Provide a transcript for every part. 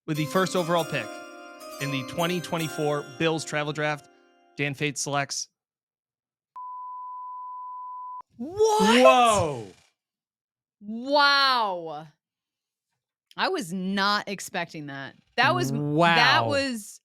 with the first overall pick in the 2024 Bills travel draft, Dan Fate selects. What? Whoa. Wow. I was not expecting that. That was wow. That was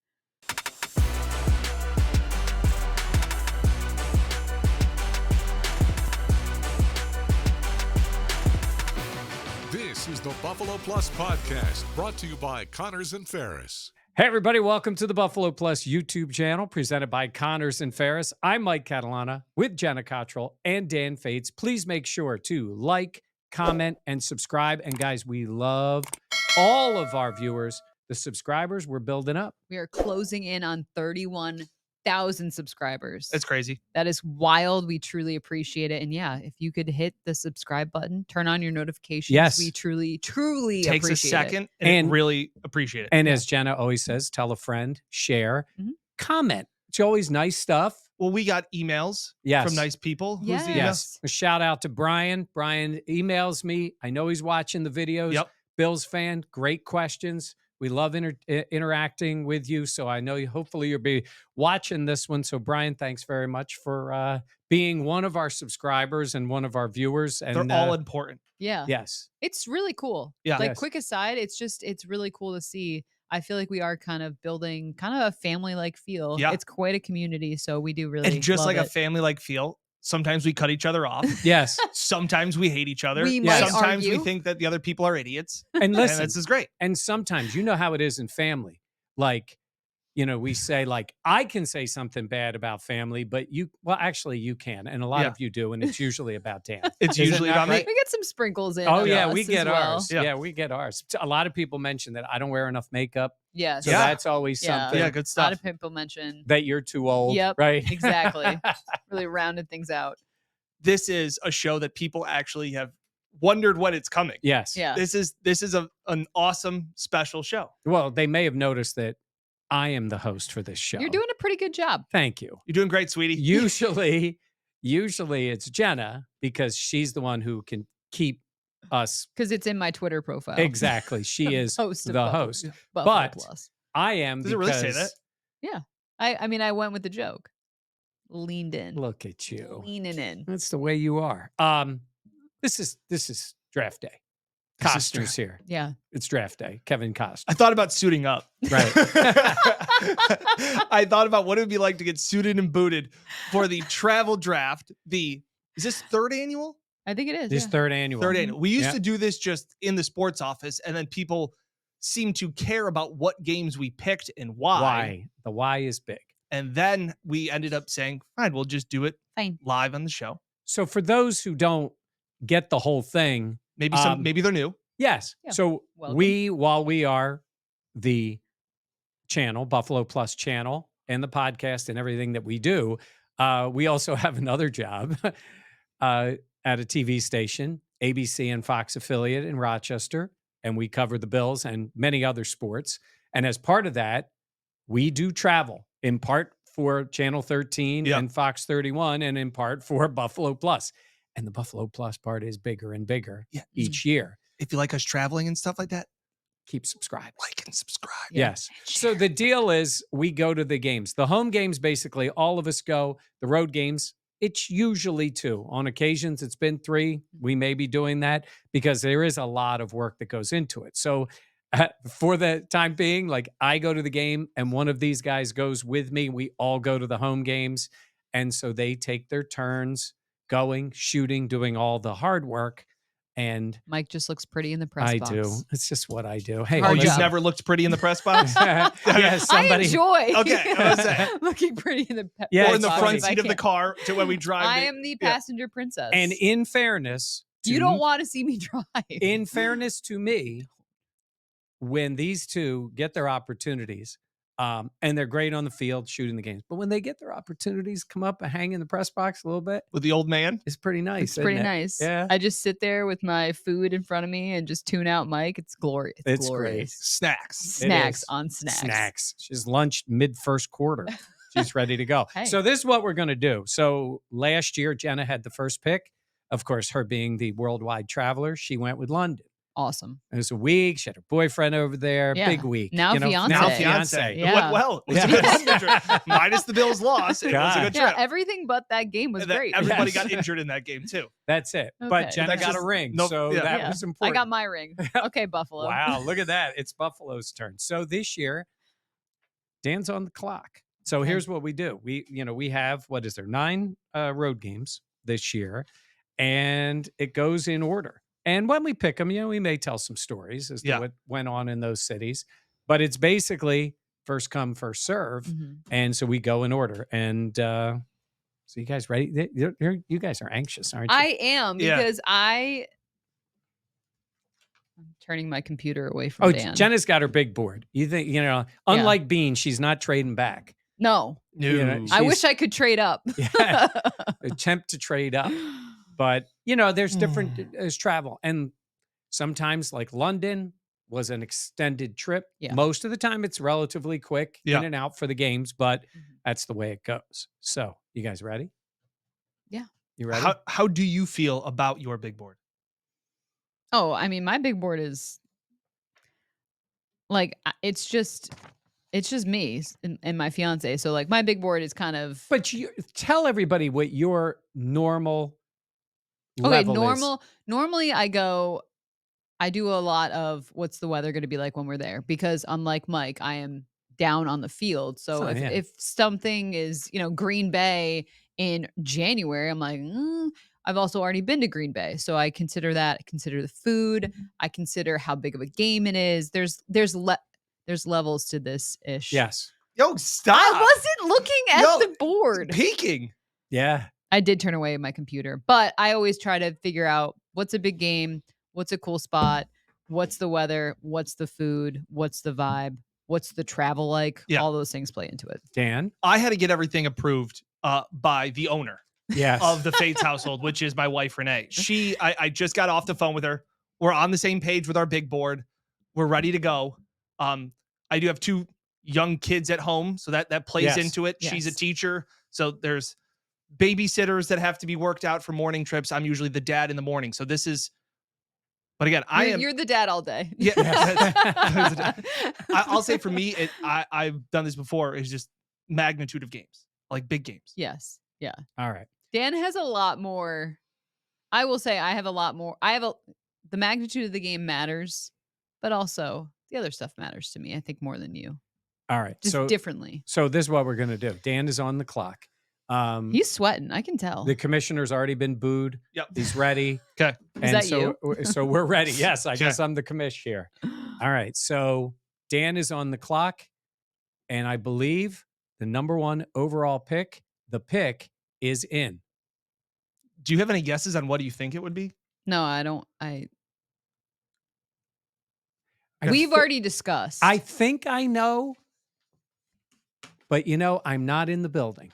This is the Buffalo Plus Podcast, brought to you by Connors and Ferris. Hey, everybody. Welcome to the Buffalo Plus YouTube channel presented by Connors and Ferris. I'm Mike Catalana with Jenna Cottrell and Dan Fates. Please make sure to like, comment, and subscribe. And guys, we love all of our viewers. The subscribers, we're building up. we are closing in on 31,000 subscribers. It's crazy. That is wild. We truly appreciate it. And yeah, if you could hit the subscribe button, turn on your notifications. Yes. We truly Takes a appreciate second it. and really appreciate it. And as Jenna always says, tell a friend, share, comment. It's always nice stuff. Well, we got emails Yes. from nice people. Who's Yes. the email? Yes. A shout out to Brian. Brian emails me. I know he's watching the videos. Yep. Bills fan. Great questions. We love interacting with you. So I know hopefully you'll be watching this one. So Brian, thanks very much for being one of our subscribers and one of our viewers. And They're all important. Yeah. yes. It's really cool. Yeah. Like Yes. quick aside, it's really cool to see. I feel like we are kind of building kind of a family-like feel. Yeah. It's quite a community. So we do really And just love like a it. family-like feel, sometimes we cut each other off. Yes. Sometimes we hate each other. We might Sometimes we argue. think that the other people are idiots. And And listen, this is great. and sometimes you know how it is in family. Like, you know, we say like, I can say something bad about family, but actually you can. And a lot Yeah. of you do. And it's usually about Dan. It's Isn't usually that about me. right? We get some sprinkles in. Oh of yeah, us we as get well. ours. Yeah. Yeah, we get ours. A lot of people mention that I don't wear enough makeup. Yes. So Yeah. that's always Yeah. something Yeah, good A lot stuff. of people mention. that you're too old. Yep, Right. exactly. Really rounded things out. This is a show that people actually have wondered when it's coming. Yes. Yeah. This is an awesome special show. Well, they may have noticed that I am the host for this show. You're doing a pretty good job. Thank you. You're doing great, sweetie. Usually it's Jenna because she's the one who can keep us Because it's in my Twitter profile. exactly. She is Host of the Buffalo- host. Buffalo But Plus. I am Does it really say because- that? I mean, I went with the joke. Leaned in. Look at you. Leaning in. That's the way you are. This is draft day. This is Costner's here. Yeah. It's draft day. Kevin Costner. I thought about suiting up. Right. I thought about what it would be like to get suited and booted for the travel draft. Is this third annual? I think it is. This yeah. third annual. Third annual. We used Yeah. to do this just in the sports office, and then people seem to care about what games we picked and why. Why? The why is big. And then we ended up saying, fine, we'll just do it Fine. live on the show. So for those who don't get the whole thing, Maybe they're new. yes. Yeah. So Welcome. while we are the channel, Buffalo Plus channel, and the podcast and everything that we do, we also have another job at a TV station, ABC and Fox affiliate in Rochester, and we cover the Bills and many other sports. And as part of that, we do travel in part for Channel 13 Yeah. and Fox 31, and in part for Buffalo Plus. And the Buffalo Plus part is bigger and bigger Yeah. each year. If you like us traveling and stuff like that, Keep subscribed. like and subscribe. Yeah. Yes. So the deal is we go to the games. The home games, basically, all of us go. The road games, it's usually 2. On occasions, it's been 3. We may be doing that because there is a lot of work that goes into it. So for the time being, like I go to the game and one of these guys goes with me. We all go to the home games. And so they take their turns going, shooting, doing all the hard work. And Mike just looks pretty in the press I box. do. It's just what I do. Hey, Oh, Hard you've job. never looked pretty in the press box? yeah, somebody. I enjoy Okay, I was saying. looking pretty in the Yeah, or in the it's front funny. seat of the car to when we drive. I am the passenger princess. And in fairness, you don't want to see me drive. in fairness to me, when these two get their opportunities, and they're great on the field shooting the games, but when they get their opportunities, come up and hang in the press box a little bit, with the old man. it's pretty nice. It's pretty isn't it? nice. Yeah. I just sit there with my food in front of me and just tune out Mike. It's glorious. It's glorious. Snacks. Snacks is. on snacks. Snacks. She's lunched mid first quarter. She's ready to go. Hey. So this is what we're going to do. So last year, Jenna had the first pick. Of course, her being the worldwide traveler, she went with London. Awesome. It was a week. She had her boyfriend over there. Yeah. Big week. Now fiance. Now Say. fiance. Yeah. It went well. It was a good trip. Minus the Bills loss. It was a good Yeah, trip. everything but that game was And that great. everybody Yes. got injured in that game too. That's it. Okay. But Jenna That's got a just- ring, no, so yeah. that Yeah. was I important. got my ring. Okay, Buffalo. Wow, look at that. It's Buffalo's turn. So this year, Dan's on the clock. So Okay. here's what we do. We have, what is there, 9 road games this year, and it goes in order. And when we pick them, we may tell some stories as to Yeah. what went on in those cities. But it's basically first come, first serve. Mhm. And so we go in order. And so you guys ready? You guys are anxious, aren't you? I am Yeah. because I'm turning my computer away from Dan. Jenna's got her big board. You think, unlike Bean, she's not trading back. No, You know, No. I She's- wish I could trade up. Yeah. Attempt to trade up. But, there's different, there's travel. And sometimes, like London was an extended trip. Yeah. Most of the time, it's relatively quick Yeah. in and out for the games, but Mhm. that's the way it goes. So, you guys ready? Yeah. You ready? How do you feel about your big board? Oh, I mean, my big board is like it's just me and my fiance. So like my big board is kind of But you tell everybody what your normal okay. level is. Normally, I do a lot of what's the weather going to be like when we're there because unlike Mike, I am down on the field. So Oh, yeah. if something is Green Bay in January, I'm like. I've also already been to Green Bay, so I consider that. I consider the food. I consider how big of a game it is. There's levels to this ish. Yes. Yo, stop. I wasn't looking at Yo, the board. Peeking. Yeah. I did turn away my computer, but I always try to figure out what's a big game, what's a cool spot, what's the weather, what's the food, what's the vibe, what's the travel like. Yeah. All those things play into it. Dan? I had to get everything approved by the owner Yes. of the Fates household, which is my wife, Renee. I just got off the phone with her. We're on the same page with our big board. We're ready to go. I do have 2 young kids at home, so that plays Yes. into it. She's a Yes. teacher, so there's babysitters that have to be worked out for morning trips. I'm usually the dad in the morning. So this is, but again, You're the dad all day. Yeah, I'll say for me, I've done this before. Is just magnitude of games, like big games. Yes. Yeah. All right. Dan has a lot more. I will say I have a lot more. The magnitude of the game matters, but also the other stuff matters to me. I think more than you, All right. just differently. So this is what we're going to do. Dan is on the clock. He's sweating. I can tell. The commissioner's already been booed. Yep. He's ready. Okay. Is that you? So we're ready. Yes, I Okay. guess I'm the commish here. All right. So Dan is on the clock, and I believe the number 1 overall pick, the pick is in. Do you have any guesses on what do you think it would be? No, I don't. I We've thi- already discussed. I think I know, but I'm not in the building.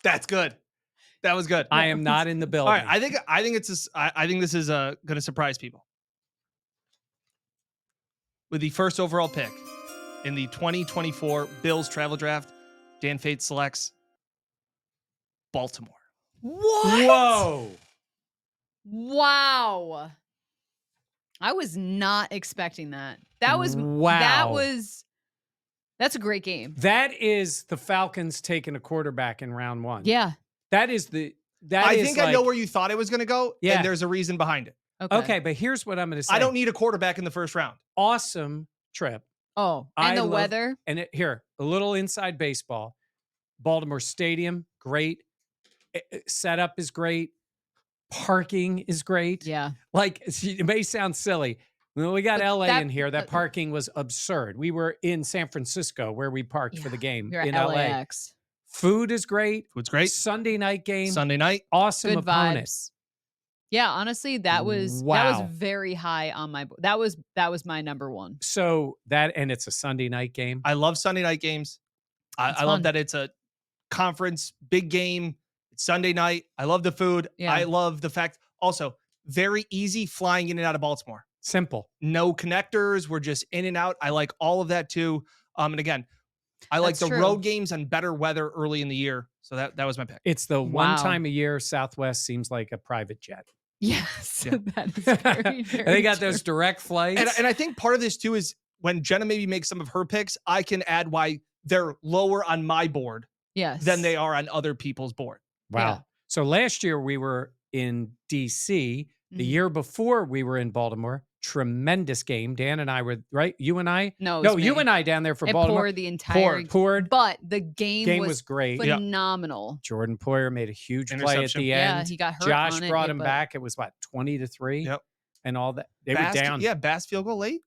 That's good. That was good. I am not in the All building. right. I think this is going to surprise people. With the first overall pick in the 2024 Bills travel draft, Dan Fate selects Baltimore. what? Whoa. Wow. I was not expecting that. Wow. That's a great game. That is the Falcons taking a quarterback in round 1. Yeah. That is the. I think I know where you thought it was going to go. Yeah. And there's a reason behind it. Okay, but here's what I'm going to say. I don't need a quarterback in the first round. Awesome trip. Oh, I and the love- weather. And here, a little inside baseball. Baltimore Stadium, great. Setup is great. Parking is great. Yeah. Like, it may sound silly. When we got But LA that- in here, that parking was absurd. We were in San Francisco where we parked for the game You're in at LA. LAX. Food is great. Food's great. Sunday night game. Sunday night. Awesome Good opponent. vibes. Yeah, honestly, that was Wow. very high on my. That was my number 1. So and it's a Sunday night game. I love Sunday night games. It's I love fun. that it's a conference big game. It's Sunday night. I love the food. Yeah. I love the fact also very easy flying in and out of Baltimore. Simple. No connectors. We're just in and out. I like all of that too. And again, I like That's the true. road games on better weather early in the year. So that was my pick. It's the one Wow. time a year Southwest seems like a private jet. Yes, Yeah. that is very, very they got true. those direct flights. And I think part of this too is when Jenna maybe makes some of her picks, I can add why they're lower on my board Yes. than they are on other people's board. Wow. Yeah. So last year we were in DC. The Mhm. year before we were in Baltimore. Tremendous game. Dan and I were, right? You and I? No, it No, was you me. and I down there for It Baltimore. poured the entire Poured. But the game Was great. Yeah. phenomenal. Jordan Poyer made a huge play at Interception. the Yeah, end. he got hurt Josh on it, brought yeah, him but- back. It was what, 20-3? Yep. And all that. They Bass, were down. Yeah, Bass field goal late.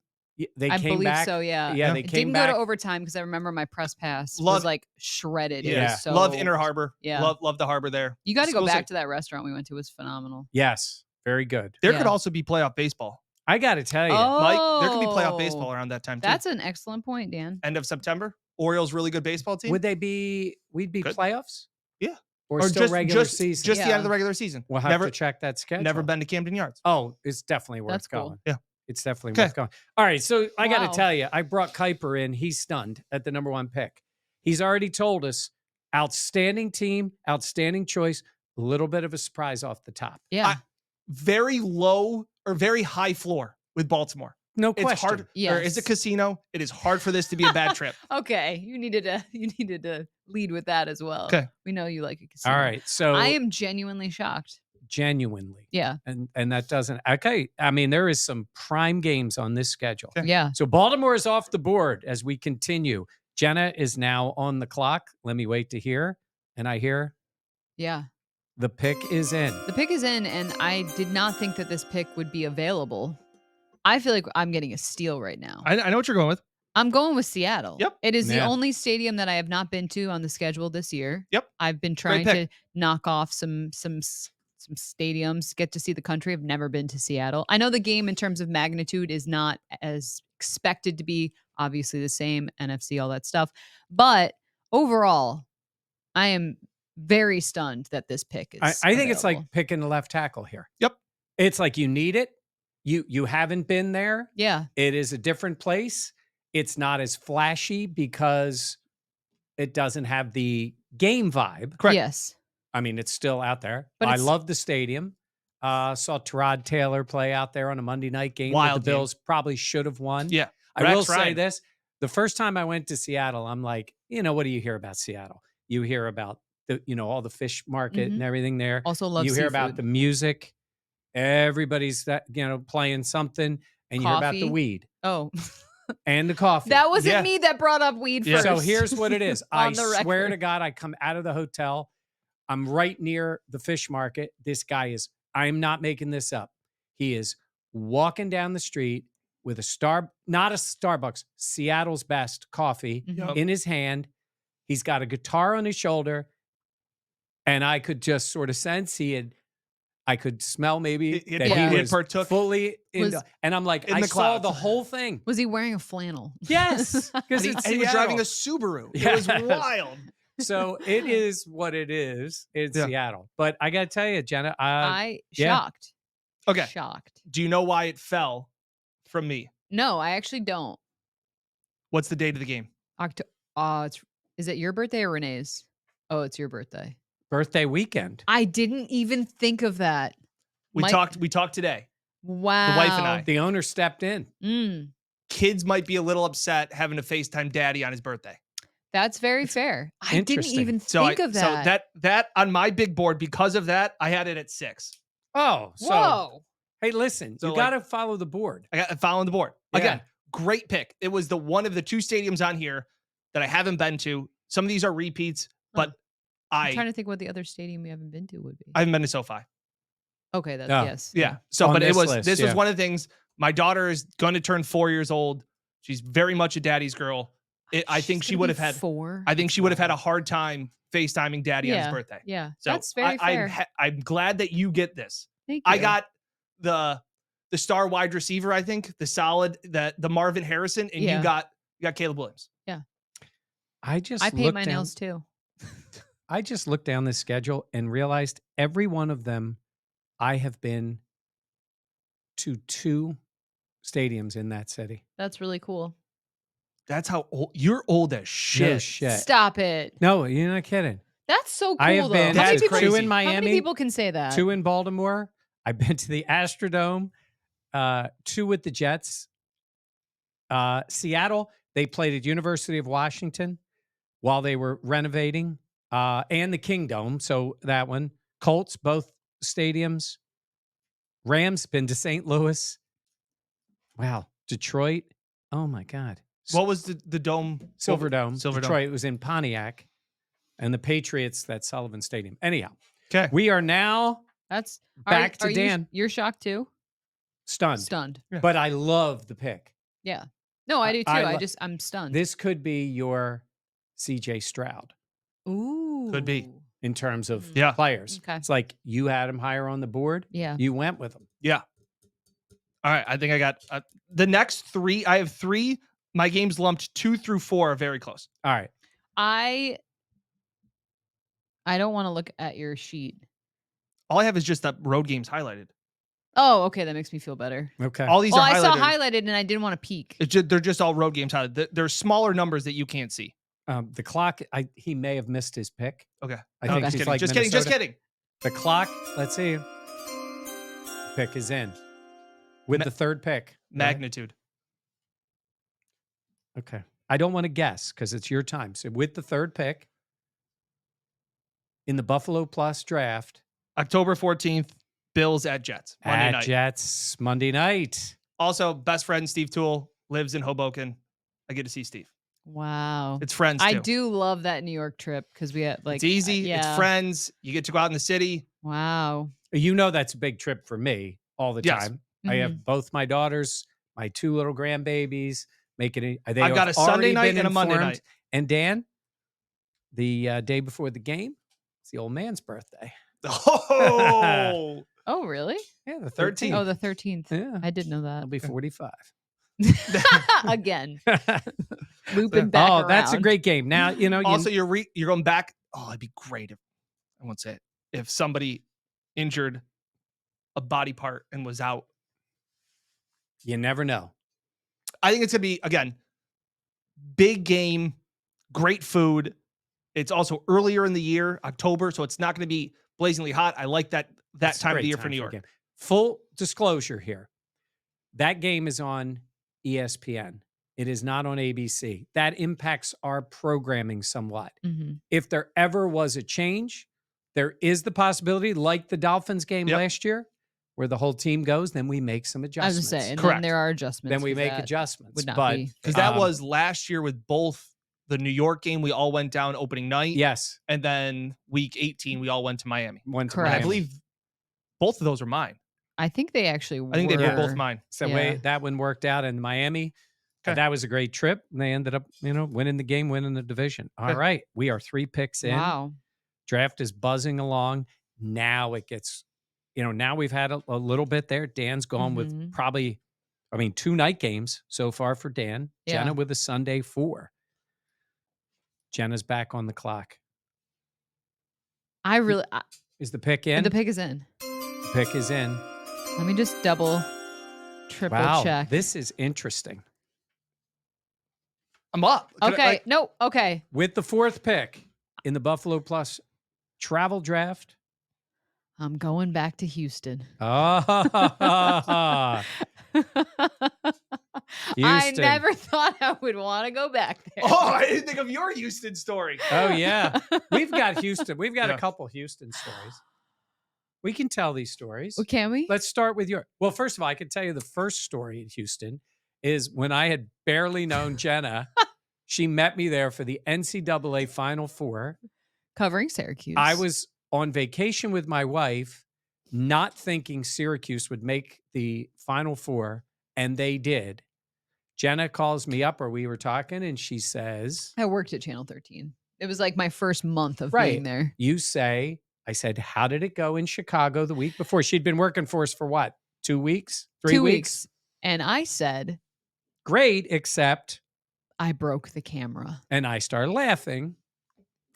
They I came believe back. so, yeah. Yeah, Yeah. they It came didn't back. go to overtime because I remember my press pass Love- was like shredded. It Yeah. was so Love Inner Harbor. Yeah. Love the harbor there. You got to go Schools back are- to that restaurant we went to. It was phenomenal. Yes. Very good. There Yeah. could also be playoff baseball. I got to tell you. Mike, there could be playoff baseball Oh, around that time too. That's an excellent point, Dan. End of September. Orioles really good baseball team. We'd be Good. playoffs? Yeah. Or still regular season? Just the end Yeah. of the regular season. We'll have never, to check that schedule. never been to Camden Yards. Oh, it's definitely worth That's cool. going. Yeah. It's definitely Okay. worth going. All right. So I got Wow. to tell you, I brought Kuiper in. He's stunned at the #1 pick. He's already told us outstanding team, outstanding choice, a little bit of a surprise off the top. Yeah. Very low or very high floor with Baltimore. No It's question. hard. There is a Yes. casino. It is hard for this to be a bad trip. Okay. You needed to lead with that as well. Okay. We know you like a casino. All right. So I am genuinely shocked. genuinely. Yeah. And that doesn't, okay. I mean, there is some prime games on this schedule. Okay. Yeah. So Baltimore is off the board as we continue. Jenna is now on the clock. Let me wait to hear. And I hear Yeah. the pick is in. The pick is in, and I did not think that this pick would be available. I feel like I'm getting a steal right now. I know what you're going with. I'm going with Seattle. Yep. It is the Yeah. only stadium that I have not been to on the schedule this year. Yep. I've been trying pick. to knock off some stadiums, get to see the country. I've never been to Seattle. I know the game in terms of magnitude is not as expected to be, obviously the same, NFC, all that stuff. But overall, I am very stunned that this pick is I think it's available. like picking a left tackle here. Yep. It's like you need it. You haven't been there. Yeah. It is a different place. It's not as flashy because it doesn't have the game vibe. Correct. Yes. I mean, it's still out there. But I it's- love the stadium. Saw Tyrod Taylor play out there on a Monday night game. Wild The game. Bills probably should have won. Yeah. I Rex will say Ryan. this. The first time I went to Seattle, I'm like, what do you hear about Seattle? You hear about all the fish market and everything there. Also love You hear about seafood. the music. Everybody's playing something, and you hear about the Coffee. weed Oh, and the coffee. that wasn't Yeah. me that brought up weed Yeah. first. So here's what it is. I On the swear record. to God, I come out of the hotel. I'm right near the fish market. This guy I'm not making this up. He is walking down the street with not a Starbucks, Seattle's best coffee Mhm. in his hand. He's got a guitar on his shoulder. And I could just sort of sense I could smell maybe He- that he he had was partook. fully into, Was- and I'm like, in I the saw clouds. the whole thing. Was he wearing a flannel? Yes, because And it's he was driving a Seattle. Subaru. It Yes. was wild. So it is what it is. It's Yeah. Seattle. But I got to tell you, Jenna, yeah. Shocked. Okay. Shocked. Do you know why it fell from me? No, I actually don't. What's the date of the game? Is it your birthday or Renee's? Oh, it's your birthday. birthday weekend. I didn't even think of that. We Mike- talked today. Wow. wife and I. The owner stepped in. Kids might be a little upset having to FaceTime daddy on his birthday. That's very fair. I didn't interesting. even So think of that. So that on my big board, because of that, I had it at 6. Oh, so Whoa. hey, listen, So, you got to follow the board. I got following the board. Yeah. Again, great pick. It was the one of the 2 stadiums on here that I haven't been to. Some of these are repeats, but I'm trying to think what the other stadium we haven't been to would be. I haven't been to SoFi. Okay, that's Oh. yes. Yeah. So, On but this this list, was yeah. one of the things. My daughter is going to turn 4 years old. She's very much a daddy's girl. I think She's she gonna would be have had. 4. I think she would have had a hard time FaceTiming daddy on his birthday. Yeah, So that's very fair. I'm glad that you get this. Thank I you. got the star wide receiver. I think the solid the Marvin Harrison, and Yeah. you got Caleb Williams. I just I paint looked my down- nails too. I just looked down the schedule and realized every one of them I have been to 2 stadiums in that city. That's really cool. That's how old you're. Old as shit. No shit. Stop it. No, you're not kidding. That's so cool I have though. been How many That's people, to 2 crazy. in how many Miami, people can say that? 2 in Baltimore. I've been to the Astrodome, 2 with the Jets. Seattle, they played at University of Washington while they were renovating, and the Kingdome. So that one. Colts, both stadiums. Rams, been to St. Louis. Wow. Detroit. Oh my God. What was the dome? Silverdome. Silverdome. Detroit, it was in Pontiac. And the Patriots, that's Sullivan Stadium. Anyhow, Okay. we are now That's back to Dan. You're shocked too? Stunned. Stunned. Yeah. But I love the pick. Yeah. No, I do too. I I'm stunned. This could be your CJ Stroud Ooh. Could be. in terms of Yeah. players. Okay. It's like you had him higher on the board. Yeah. You went with him. Yeah. All right. I think I got the next 3. I have 3. My games lumped 2 through 4 are very close. All right. I don't want to look at your sheet. All I have is just that road games highlighted. Oh, okay. That makes me feel better. Okay. All these Well, are I highlighted. saw highlighted and I didn't want to peek. They're just all road games highlighted. There's smaller numbers that you can't see. The clock, he may have missed his pick. Okay. I No, think just he's kidding. like Just kidding. Just Minnesota. kidding. The clock, let's see. Pick is in with the third pick. Go ahead. Magnitude. Okay. I don't want to guess because it's your time. So with the third pick in the Buffalo Plus draft, October 14th, Bills at Jets. Monday at night. Jets, Monday night. Also, best friend Steve Toole lives in Hoboken. I get to see Steve. Wow. It's friends too. I do love that New York trip because we had like it's easy. yeah. It's friends. You get to go out in the city. Wow. You know that's a big trip for me all the Yes. time. I have both my daughters, my 2 little grandbabies. Making it. I've got a Sunday night and a Monday night. And Dan, the day before the game, it's the old man's birthday. Oh, Oh, really? Yeah, the 13th. 13th. Oh, the 13th. Yeah. I didn't know I'll that. be 45. Again, looping back Oh, around. that's a great game. Now, you know, also you're going back. Oh, it'd be great if I won't say it. If somebody injured a body part and was out. you never know. I think it's gonna be again big game, great food. It's also earlier in the year, October, so it's not going to be blazingly hot. I like that It's a time of great the year time for New a York. game. Full disclosure here. That game is on ESPN. It is not on ABC. That impacts our programming somewhat. Mhm. If there ever was a change, there is the possibility, like the Dolphins game Yep. last year, where the whole team goes, then we make some I was adjustments. gonna say, and Correct. then there are adjustments. Then we 'cause make that adjustments. Would not but be Because that um, was last year with both the New York game, we all went down opening night. yes, And then week 18, we all went to Miami. one to Correct. And I Miami. believe both of those are mine. I think they actually. I think they were Yeah. both mine. So Yeah. way that one worked out in Miami. Okay. That was a great trip. And they ended up, winning the game, winning the division. All Okay. right. We are 3 picks in. Wow. Draft is buzzing along. Now it gets, now we've had a little bit there. Dan's gone with Mhm. probably, 2 night games so far for Dan. Yeah. Jenna with a Sunday 4. Jenna's back on the clock. I really. Is the pick in? The pick is in. The pick is in. Let me just double, triple Wow. check. This is interesting. I'm up. Could I- Okay. like, No. Okay. With the 4th pick in the Buffalo Plus travel draft. I'm going back to Houston. Ah, I Houston. never thought I would want to go back there. oh, I didn't think of your Houston story. Oh, yeah. We've got Houston. We've got Yeah. a couple Houston stories. We can tell these stories. Well, can we? Let's start with your. Well, first of all, I can tell you the first story in Houston is when I had barely known Jenna. She met me there for the NCAA Final Four. Covering Syracuse. I was on vacation with my wife, not thinking Syracuse would make the Final Four, and they did. Jenna calls me up, or we were talking, and she says, I worked at Channel 13. It was like my first month of Right. being there. I said, how did it go in Chicago the week before? She'd been working for us for what? 2 weeks? 3 2 weeks? And I said, Great, except, I broke the camera. and I started laughing.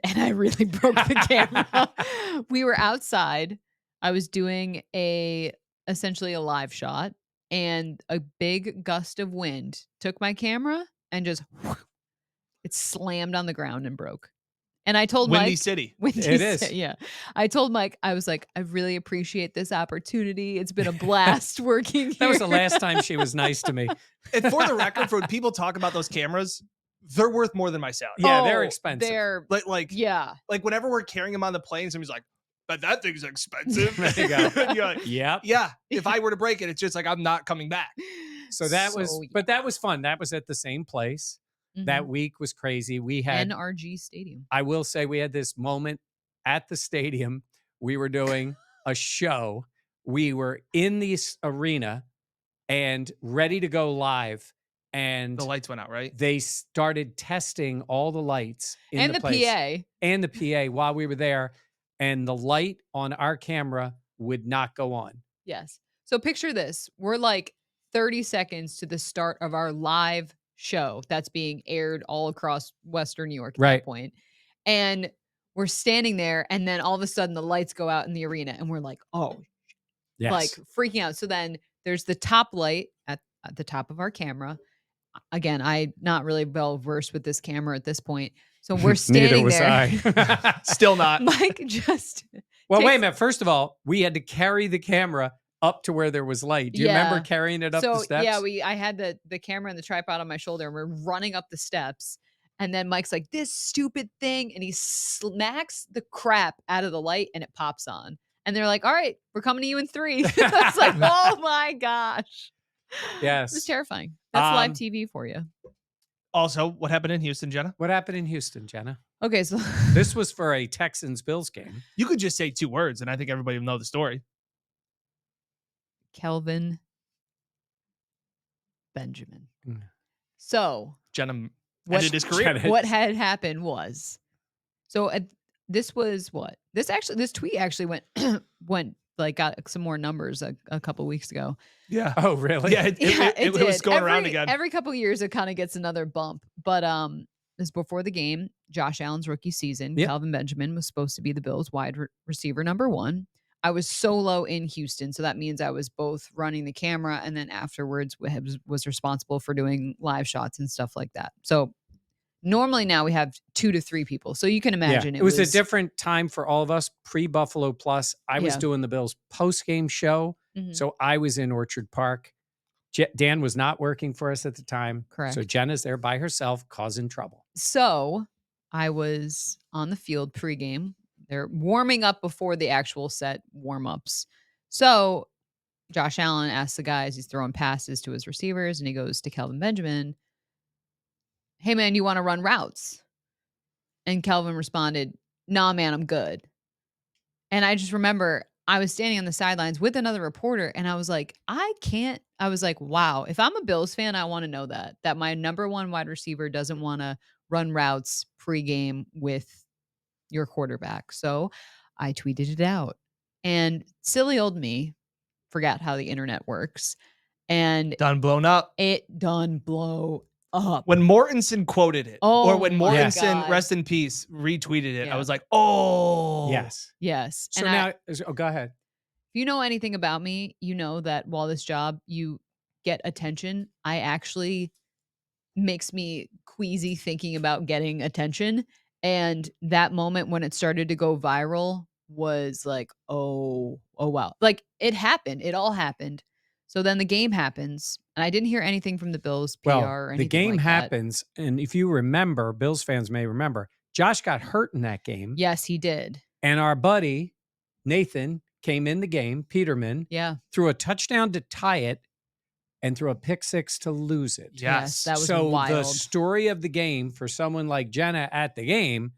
And I really broke the camera. We were outside. I was doing essentially a live shot, and a big gust of wind took my camera and just it slammed on the ground and broke. And I told Windy Mike, City. It is. Yeah. I told Mike, I was like, I really appreciate this opportunity. It's been a blast working here. That was the last time she was nice to me. And for the record, for when people talk about those cameras, they're worth more than my salary. Yeah, they're expensive. They're, Like yeah. like whenever we're carrying them on the plane, somebody's like, but that thing's expensive. There you go. And you're like, Yep. yeah. If I were to break it, it's just like I'm not coming back. So that was, So, but that was fun. That was at the same place. Mhm. That week was crazy. We had, NRG Stadium. I will say, we had this moment at the stadium. We were doing a show. We were in this arena and ready to go live. And The lights went out, right? they started testing all the lights in And the the place PA. and the PA while we were there. And the light on our camera would not go on. Yes. So picture this. We're like 30 seconds to the start of our live show that's being aired all across Western New York at Right. that point. And we're standing there, and then all of a sudden the lights go out in the arena, and we're like, oh, Yes. like freaking out. So then there's the top light at the top of our camera. Again, I'm not really well versed with this camera at this point. So we're standing Neither was there. I. Still not. Mike just Well, wait a takes- minute. First of all, we had to carry the camera up to where there was light. Do you remember Yeah. carrying it up so the steps? yeah, I had the camera and the tripod on my shoulder, and we're running up the steps. And then Mike's like, this stupid thing. And he smacks the crap out of the light, and it pops on. And they're like, all right, we're coming to you in 3. It's like, oh my gosh. It was Yes. terrifying. That's live Um, TV for you. Also, what happened in Houston, Jenna? What happened in Houston, Jenna? Okay, so This was for a Texans-Bills game. You could just say 2 words, and I think everybody will know the story. Kelvin Benjamin. Mm. So Jenna What- ended his career. Jenna- what had happened was, so this was what this tweet actually went like got some more numbers a couple weeks ago. Yeah. Oh, really? Yeah, it was did. going around again. Every couple of years, it kind of gets another bump. But this before the game, Josh Allen's rookie season. Yep. Calvin Benjamin was supposed to be the Bills' wide receiver number 1. I was solo in Houston, so that means I was both running the camera and then afterwards was responsible for doing live shots and stuff like that. So normally now we have 2 to 3 people, so you can imagine it was a different time for all of us. Pre-Buffalo Plus, I was Yeah. doing the Bills post-game show, Mhm. so I was in Orchard Park. Dan was not working for us at the time. Correct. So Jenna's there by herself, causing trouble. So I was on the field pregame. They're warming up before the actual set warm-ups. So Josh Allen asks the guys, he's throwing passes to his receivers, and he goes to Kelvin Benjamin, hey, man, you want to run routes? And Kelvin responded, nah, man, I'm good. And I just remember I was standing on the sidelines with another reporter, and I was like, I was like, wow, if I'm a Bills fan, I want to know that my number 1 wide receiver doesn't want to run routes pregame with your quarterback. So I tweeted it out, and silly old me forgot how the internet works, and Done blown up. it done blow up. When Mortensen quoted it, or Oh when my Mortensen, God. rest in peace, retweeted it, Yeah. I was like, oh. Yes. Yes. So And now, go ahead. if you know anything about me, you know that while this job, you get attention, I actually makes me queasy thinking about getting attention. And that moment when it started to go viral was like, oh wow. Like it happened. It all happened. So then the game happens, and I didn't hear anything from the Bills PR or anything the game like that. happens, and if you remember, Bills fans may remember, Josh got hurt in that game. Yes, he did. And our buddy, Nathan, came in the game, Peterman, Yeah. threw a touchdown to tie it, and threw a pick 6 to lose it. Yes. That was So the wild. story of the game for someone like Jenna at the game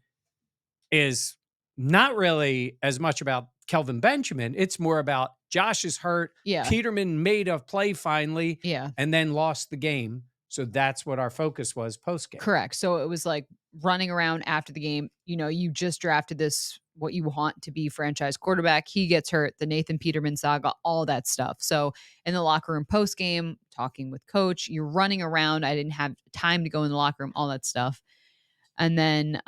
is not really as much about Kelvin Benjamin. It's more about Josh is hurt. Yeah. Peterman made a play finally Yeah. and then lost the game. So that's what our focus was post game. Correct. So it was like running around after the game. You know, you just drafted this, what you want to be franchise quarterback. He gets hurt, the Nathan Peterman saga, all that stuff. So in the locker room post game, talking with coach, you're running around. I didn't have time to go in the locker room, all that stuff. And then,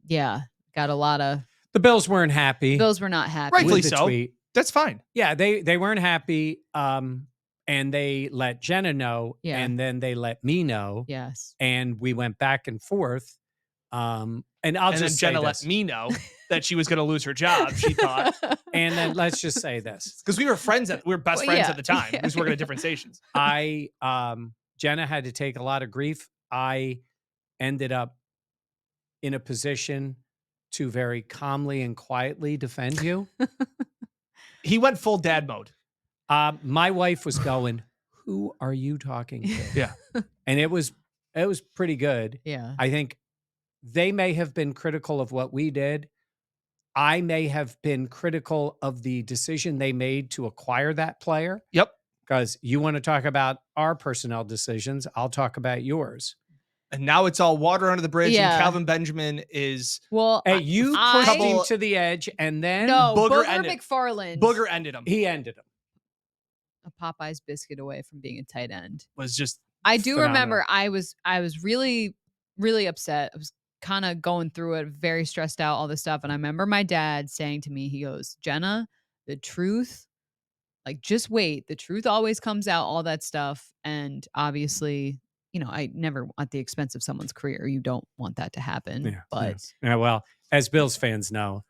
yeah, got a lot of The Bills weren't happy. Bills were not happy. Rightfully with the so. tweet. That's fine. Yeah, they weren't happy. And they let Jenna know, Yeah. and then they let me know. Yes. And we went back and forth. And I'll And then just say Jenna let this. me know that she was going to lose her job. She thought, And then let's just say this. because we were best Well, friends yeah, at the time. yeah, We just working at different stations. Jenna had to take a lot of grief. I ended up in a position to very calmly and quietly defend you. He went full dad mode. My wife was going, "Who are you talking to?" Yeah. And it was pretty good. Yeah. I think they may have been critical of what we did. I may have been critical of the decision they made to acquire that player. Yep. Because you want to talk about our personnel decisions, I'll talk about yours. And now it's all water under the bridge. Yeah. And Calvin Benjamin is Well, Hey, you I- pushed him to the edge, and then no, Booger Booger ended- McFarland. Booger ended him. he ended him. A Popeye's biscuit away from being a tight end. Was just I do phenomenal. remember I was really, really upset. I was kind of going through it, very stressed out, all this stuff. And I remember my dad saying to me, he goes, Jenna, the truth, like just wait. The truth always comes out, all that stuff. And obviously, I never at the expense of someone's career. You don't want that to happen. Yeah, but yes. Yeah, well, as Bills fans know,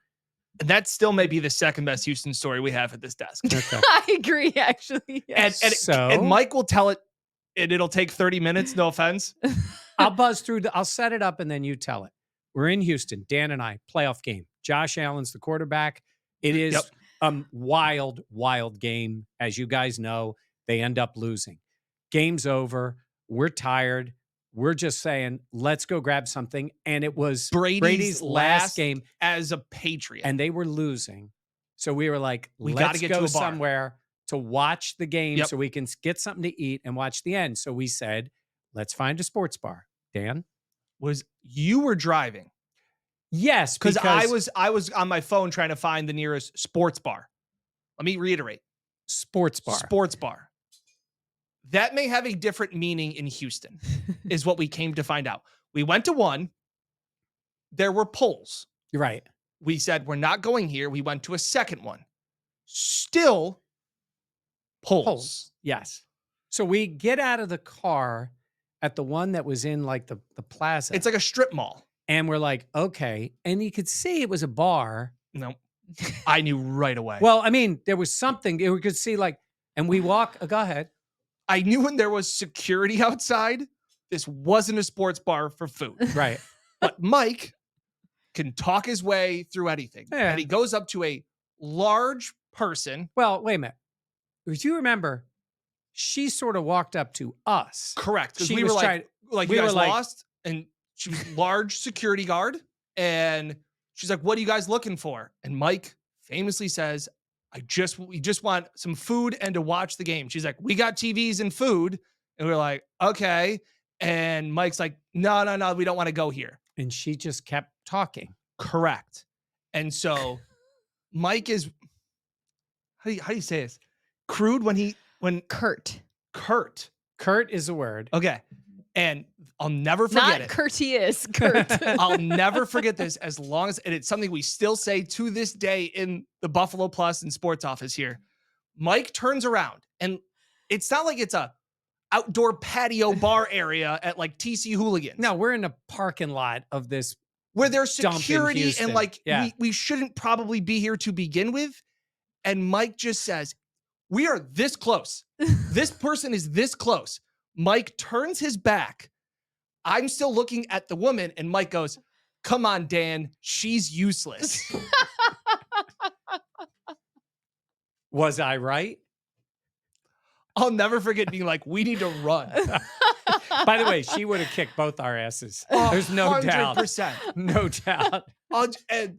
that still may be the second best Houston story we have at this desk. okay. I agree, actually. Yes. And Mike will tell it, and it'll take 30 minutes. No offense. I'll buzz through. I'll set it up, and then you tell it. We're in Houston. Dan and I, playoff game. Josh Allen's the quarterback. It is Yep. a wild, wild game. As you guys know, they end up losing. Game's over. We're tired. We're just saying, let's go grab something. And it was Brady's last game, as a Patriot. and they were losing. So we were like, We gotta let's get go to a bar. somewhere to watch the game Yep. so we can get something to eat and watch the end. So we said, let's find a sports bar. Dan? You were driving. Yes, Because I was on my phone trying to find the nearest sports bar. Let me reiterate. sports bar. Sports bar. That may have a different meaning in Houston, is what we came to find out. We went to one. There were polls. You're right. We said, we're not going here. We went to a second one. Still polls. Yes. So we get out of the car at the one that was in like the plaza. It's like a strip mall. And we're like, okay. And you could see it was a bar. No, I knew right away. Well, I mean, there was something we could see like, and we walk, go ahead. I knew when there was security outside, this wasn't a sports bar for food. Right. But Mike can talk his way through anything. Yeah. And he goes up to a large person. Well, wait a minute. If you remember, she sort of walked up to us. Correct. Because She we was were trying- like, we you were guys like- lost. And she was large security guard. And she's like, what are you guys looking for? And Mike famously says, we just want some food and to watch the game. She's like, we got TVs and food. And we're like, okay. And Mike's like, no, we don't want to go here. And she just kept talking. Correct. And so Mike is, how do you say this? Crude when Kurt. Kurt. Kurt is a word. Okay. And I'll never forget Not it. courteous. Kurt. I'll never forget this as long as, and it's something we still say to this day in the Buffalo Plus and sports office here. Mike turns around, and it's not like it's a outdoor patio bar area at like TC Hooligans. No, we're in a parking lot of this. Where there's dump in security and Houston. like Yeah. we shouldn't probably be here to begin with. And Mike just says, we are this close. This person is this close. Mike turns his back. I'm still looking at the woman, and Mike goes, come on, Dan, she's useless. Was I right? I'll never forget being like, we need to run. By the way, she would have kicked both our asses. There's no doubt. 100%. No doubt. And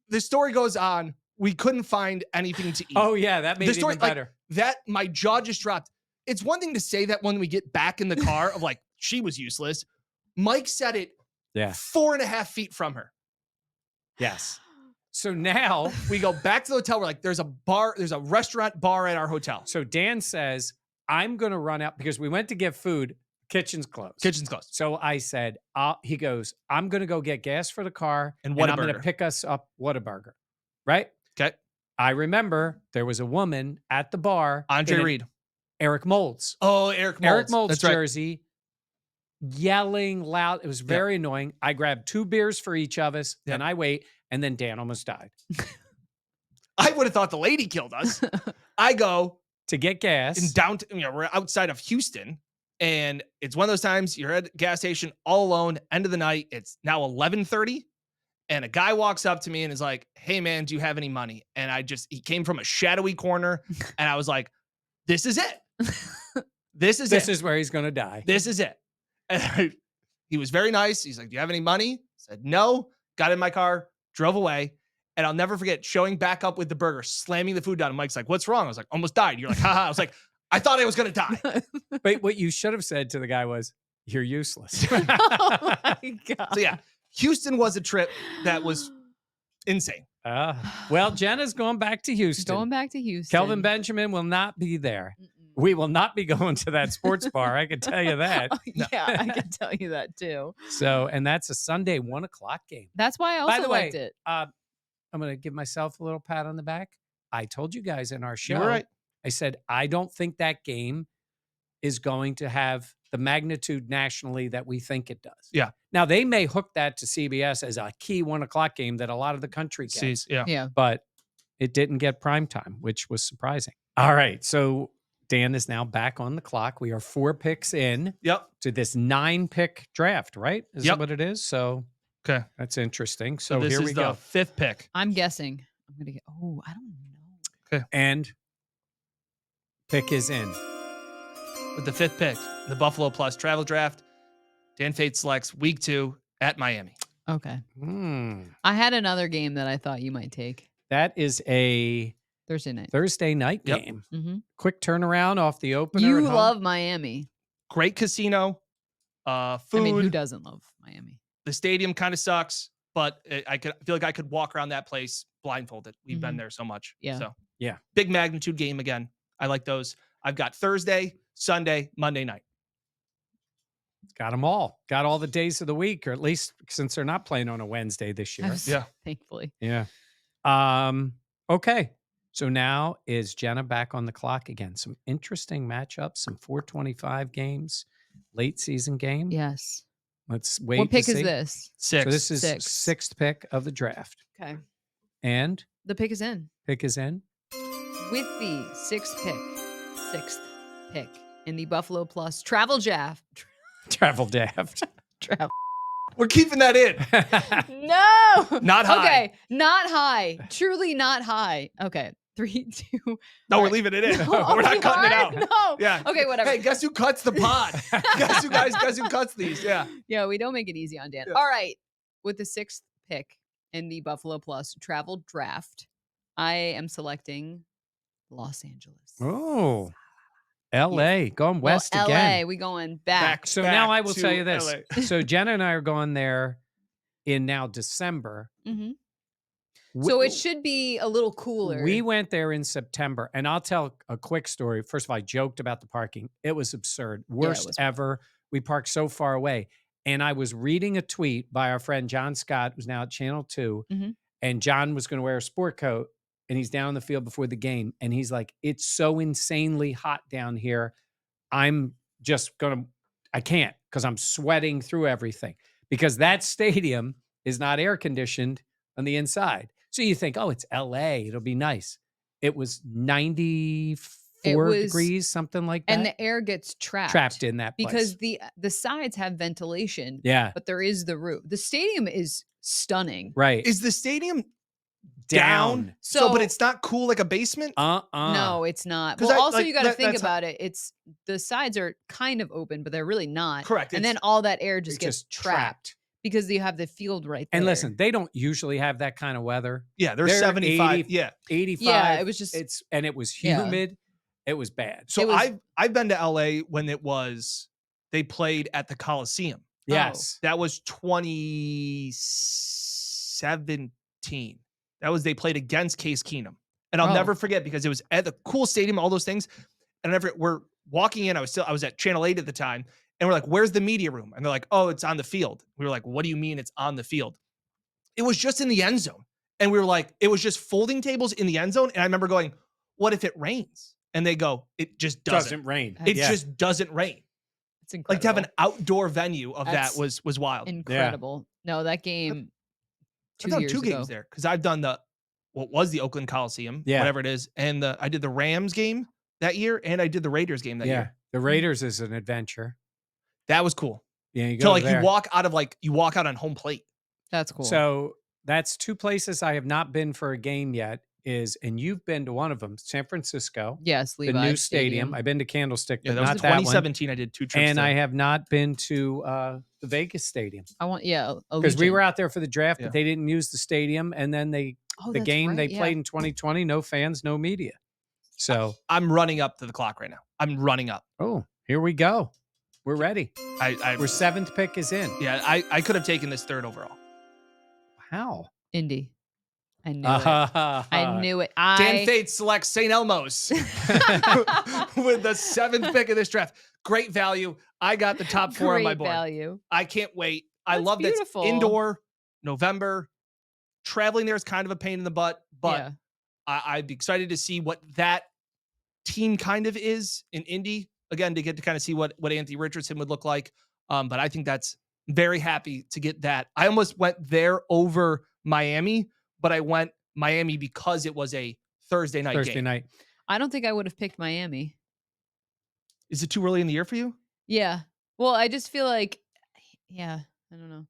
the story goes on. We couldn't find anything to eat. Oh, yeah. That made The it story, even like, better. that my jaw just dropped. It's one thing to say that when we get back in the car of like, she was useless. Mike said it Yeah. 4.5 feet from her. Yes. So now, We go back to the hotel. We're like, there's a restaurant bar at our hotel. so Dan says, I'm going to run out because we went to get food. Kitchen's closed. Kitchen's closed. So I said, he goes, I'm going to go get gas for the car And I'm going to Whataburger. pick us up Whataburger. Right? Okay. I remember there was a woman at the bar. Andre in an Reed. Eric Molds. Oh, Eric Molds. Eric Molds That's right. jersey. yelling loud. It was very annoying. I grabbed 2 beers for each of us, and I wait, and then Dan almost died. I would have thought the lady killed us. I go to get gas in downtown. We're outside of Houston, and it's one of those times you're at a gas station all alone. End of the night. It's now 11:30, and a guy walks up to me and is like, "Hey man, do you have any money?" And he came from a shadowy corner, and I was like, "This is it. This is where he's gonna die. This is it." And he was very nice. He's like, "Do you have any money?" I said, "No." Got in my car, drove away. And I'll never forget showing back up with the burger, slamming the food down. And Mike's like, "What's wrong?" I was like, "Almost died." You're like, "Haha." I was like, "I thought I was going to die." But what you should have said to the guy was, "You're useless." Oh my God. So yeah, Houston was a trip that was insane. Well, Jenna's going back to Houston. Going back to Houston. Kelvin Benjamin will not be there. We will not be going to that sports bar. I can tell you that. Yeah, I can tell you that too. So, and that's a Sunday 1:00 game. That's why I also By the liked way, it. I'm going to give myself a little pat on the back. I told you guys in our show, You're right. I said, I don't think that game is going to have the magnitude nationally that we think it does. Yeah. Now, they may hook that to CBS as a key 1:00 game that a lot of the country gets. Sees, yeah. But it didn't get prime time, which was surprising. All right. So Dan is now back on the clock. We are 4 picks in to this 9-pick draft, right? Is that what it is? So okay, that's interesting. So this here is we the go. 5th pick. I'm guessing. I'm going to get, I don't know. Okay. And pick is in. With the 5th pick, the Buffalo Plus travel draft, Dan Fate selects week 2 at Miami. Okay. I had another game that I thought you might take. That is a Thursday night game. Mm-hmm. Quick turnaround off the opener. You love Miami. Great casino. Food. I mean, who doesn't love Miami? The stadium kind of sucks, but I feel like I could walk around that place blindfolded. We've been there so much. Yeah. So yeah, big magnitude game again. I like those. I've got Thursday, Sunday, Monday night. Got them all. Got all the days of the week, or at least since they're not playing on a Wednesday this year. Yeah. Thankfully. Yeah. Okay. So now is Jenna back on the clock again. Some interesting matchups, some 425 games, late season game. Yes. Let's wait. What pick to is see. this? 6. So this is 6. 6th pick of the draft. Okay. And the pick is in. Pick is in. With the 6th pick in the Buffalo Plus travel draft. Travel draft. Travel. We're keeping that in. No. Not high. Okay. Not high. Truly not high. Okay. 3, 2. No, we're leaving it in. No, We're not cutting it out. No. Yeah. Okay, whatever. Hey, guess who cuts the pod? guess who cuts these? Yeah. Yeah, we don't make it easy on Dan. Yeah. All right. With the 6th pick in the Buffalo Plus travel draft, I am selecting Los Angeles. Oh. LA. Going west LA, again. we going back. So now I will to tell you this. LA. So Jenna and I are going there in now December. Mm-hmm. So it should be a little cooler. We went there in September, and I'll tell a quick story. First of all, I joked about the parking. It was absurd. Worst ever. We parked so far away. And I was reading a tweet by our friend John Scott, who's now at Channel 2. Mm-hmm. And John was going to wear a sport coat, and he's down on the field before the game. And he's like, it's so insanely hot down here. I'm just I can't, because I'm sweating through everything. Because that stadium is not air conditioned on the inside. So you think, oh, it's LA. It'll be nice. It was 94 degrees, something like that. And the air gets trapped in that place. Because the sides have ventilation. Yeah. But there is the roof. The stadium is stunning. Right. Is the stadium down? So, but it's not cool like a basement? No, it's not. 'Cause Well, I- also like, you got to that- think that's how- about it. It's the sides are kind of open, but they're really not. Correct. And It's- then all that air just It's gets just trapped because you have the field right there. And listen, they don't usually have that kind of weather. Yeah, they're 75. 80, yeah. 85. Yeah, it was just it was Yeah. humid. It was bad. So I've been to LA when they played at the Coliseum. Yes. That was 2017. They played against Case Keenum. And I'll never forget because it was at the cool stadium, all those things. And we're walking in. I was at Channel 8 at the time. And we're like, where's the media room? And they're like, oh, it's on the field. We were like, what do you mean it's on the field? It was just in the end zone. And we were like, it was just folding tables in the end zone. And I remember going, what if it rains? And they go, it just doesn't rain. It just doesn't rain. It's incredible. Like to have an outdoor venue of That's that was wild. incredible. No, that game I've 2 done years 2 ago. games there because I've done what was the Oakland Coliseum, Yeah. whatever it is, and I did the Rams game that year, and I did the Raiders game that year. The Raiders is an adventure. That was cool. Yeah, you So go like there. you walk out on home plate. That's cool. So that's 2 places I have not been for a game yet. And you've been to one of them, San Francisco, yes, the Levi's new stadium. I've been to Candlestick, Yeah, but that was not that one. 2017. I did 2 trips. And to- I have not been to the Vegas stadium I want because we were out there for the draft, Yeah. but they didn't use the stadium. And then the game they played in 2020, no fans, no media. So I'm running up to the clock right now. I'm running up. here we go. We're ready. We're 7th pick is in. Yeah, I could have taken this 3rd overall. How? Indy. I knew it. I knew it. Dan Fate selects St. Elmo's with the 7th pick of this draft. Great value. I got the top 4 on my Great board. value. I can't wait. I That's love that it's beautiful. indoor, November. Traveling there is kind of a pain in the butt, but Yeah. I'd be excited to see what that team kind of is in Indy. Again, to get to kind of see what Anthony Richardson would look like. But I think that's very happy to get that. I almost went there over Miami, but I went Miami because it was a Thursday night game. I don't think I would have picked Miami. Is it too early in the year for you? Yeah. Well, I just feel like, I don't know.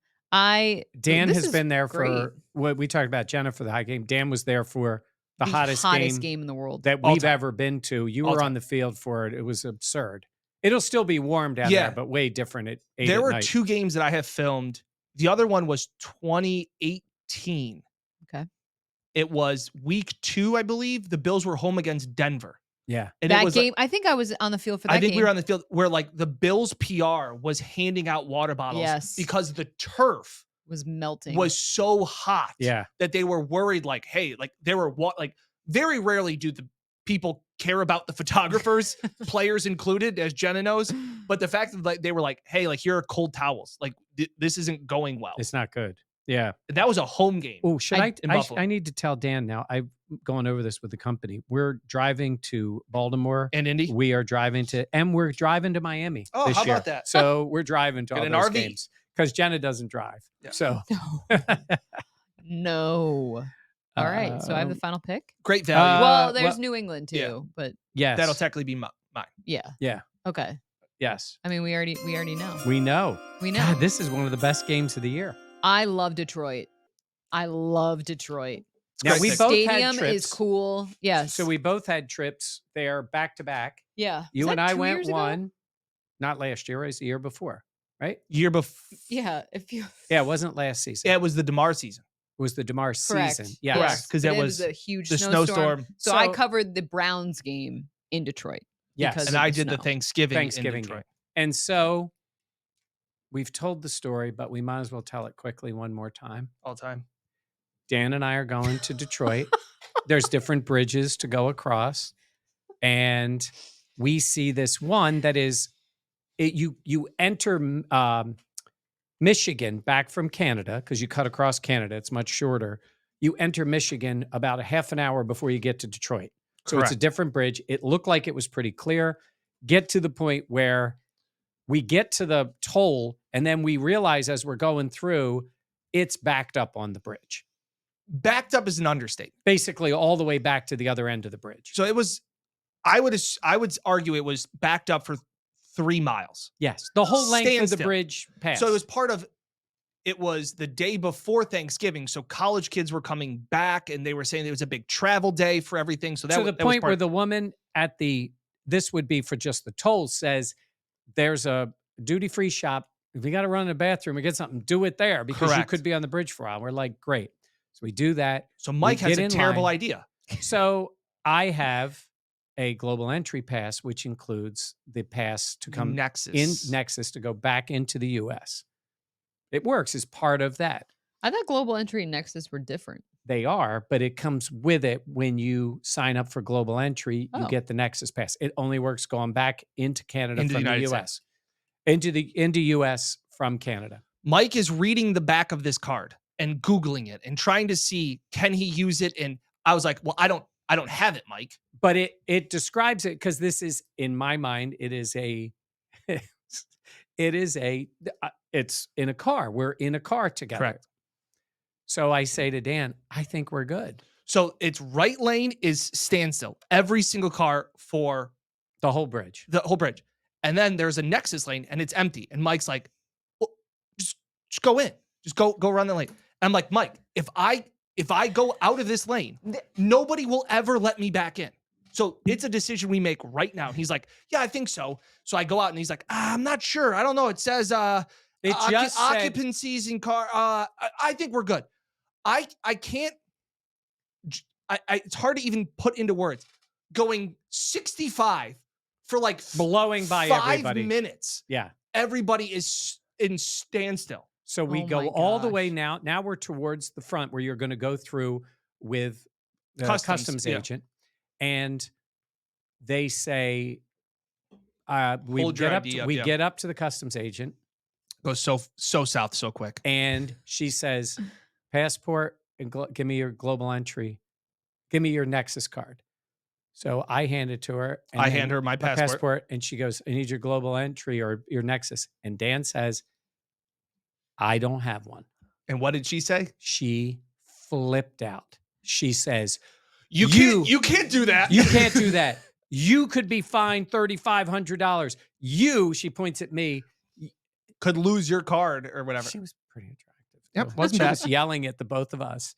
Dan this has is been there great. for what we talked about, Jenna, for the high game. Dan was there for the hottest game in the world that All we've time. ever been to. You All were time. on the field for it. It was absurd. It'll still be warm down Yeah. there, but way different at 8 There at were night. 2 games that I have filmed. The other one was 2018. Okay. It was week 2, I believe. The Bills were home against Denver. Yeah. And it that was game. I think I was on the field for that I think game. we were on the field where like the Bills PR was handing out water bottles Yes. because the turf was melting. was so hot Yeah. that they were worried like, hey, like there were like very rarely do the people care about the photographers, players included, as Jenna knows. But the fact that like they were like, hey, like here are cold towels. Like this isn't going well. It's not good. Yeah. That was a home game. Oh, should I? in Buffalo. I need to tell Dan now. I've gone over this with the company. We're driving to Baltimore. And Indy. We are driving to, and we're driving to Miami. Oh, this how year. about that? So we're driving to Get all an those RV. games because Jenna doesn't drive. Yeah. So No. All right. So I have the Um, final pick. Great value. Well, there's well, New England too, yeah. but yes, That'll technically be mine. yeah. Yeah. Okay. yes, I mean, we already know. we know. We know. God, this is one of the best games of the year. I love Detroit. I love Detroit. Now great we pick. both had Stadium trips. is cool. Yes. So we both had trips there back to back. yeah. You Was and that I 2 went years ago? one, not last year, it was the year before, right? Year before. Yeah. If you Yeah, it wasn't last season. Yeah, it was the DeMar season. It was the DeMar correct. season. Yes. Correct, 'cause But that it was a huge the snowstorm. snowstorm. So I So- covered the Browns game in Detroit. Yes. because And of I the did the snow. Thanksgiving in Thanksgiving Detroit. game. And so we've told the story, but we might as well tell it quickly one more time. All time. Dan and I are going to Detroit. There's different bridges to go across. And we see this one that is you enter Michigan back from Canada because you cut across Canada. It's much shorter. You enter Michigan about a half an hour before you get to Detroit. So it's a Correct. different bridge. It looked like it was pretty clear. Get to the point where we get to the toll, and then we realize as we're going through, it's backed up on the bridge. Backed up is an understatement. Basically, all the way back to the other end of the bridge. So it was, I would argue it was backed up for 3 miles. Yes, the whole length of the Standstill. bridge passed. So it was part of, it was the day before Thanksgiving. So college kids were coming back and they were saying it was a big travel day for everything. So that to was the that was point part- where the woman at this would be for just the toll, says there's a duty-free shop. If you got to run to the bathroom or get something, do it there because you Correct. could be on the bridge for a while. We're like, great. So we do that. So Mike has get a in terrible line. idea. So I have a global entry pass, which includes the pass to come Nexus. in Nexus to go back into the U.S. It works as part of that. I thought Global Entry and Nexus were different. They are, but it comes with it when you sign up for global entry. You Oh. get the Nexus pass. It only works going back into Canada Into the from the United U.S. Into U.S. from Canada. Mike is reading the back of this card and Googling it and trying to see, can he use it? And I was like, well, I don't have it, Mike. But it describes it because this is, in my mind, it is It is it's in a car. We're in a car together. Correct. So I say to Dan, I think we're good. So it's right lane is standstill. Every single car for The whole bridge. the whole bridge. And then there's a nexus lane and it's empty. And Mike's like, well, just go in. Just go run the lane. And I'm like, Mike, if I go out of this lane, nobody will ever let me back in. So it's a decision we make right now. And he's like, yeah, I think so. So I go out and he's like, I'm not sure. I don't know. It says It just said, occupancies in car. I think we're good. I can't. It's hard to even put into words. Going 65 for like blowing by 5 everybody. minutes. Yeah. Everybody is in standstill. So we Oh go my all the way gosh. now. Now we're towards the front where you're going to go through with the customs yeah. agent. And they say, we Hold your get up ID to, up, we yeah. get up to the customs agent, Goes so south so quick. and she says, passport and give me your global entry. Give me your Nexus card. So I hand it to her. And I then hand her my passport. And she goes, I need your global entry or your Nexus. And Dan says, I don't have one. And what did she say? She flipped out. She says, You can't do that. you can't do that. You could be fined $3,500. She points at me. could lose your card or whatever. She was pretty attractive. Yep, too. wasn't She bad. was yelling at the both of us.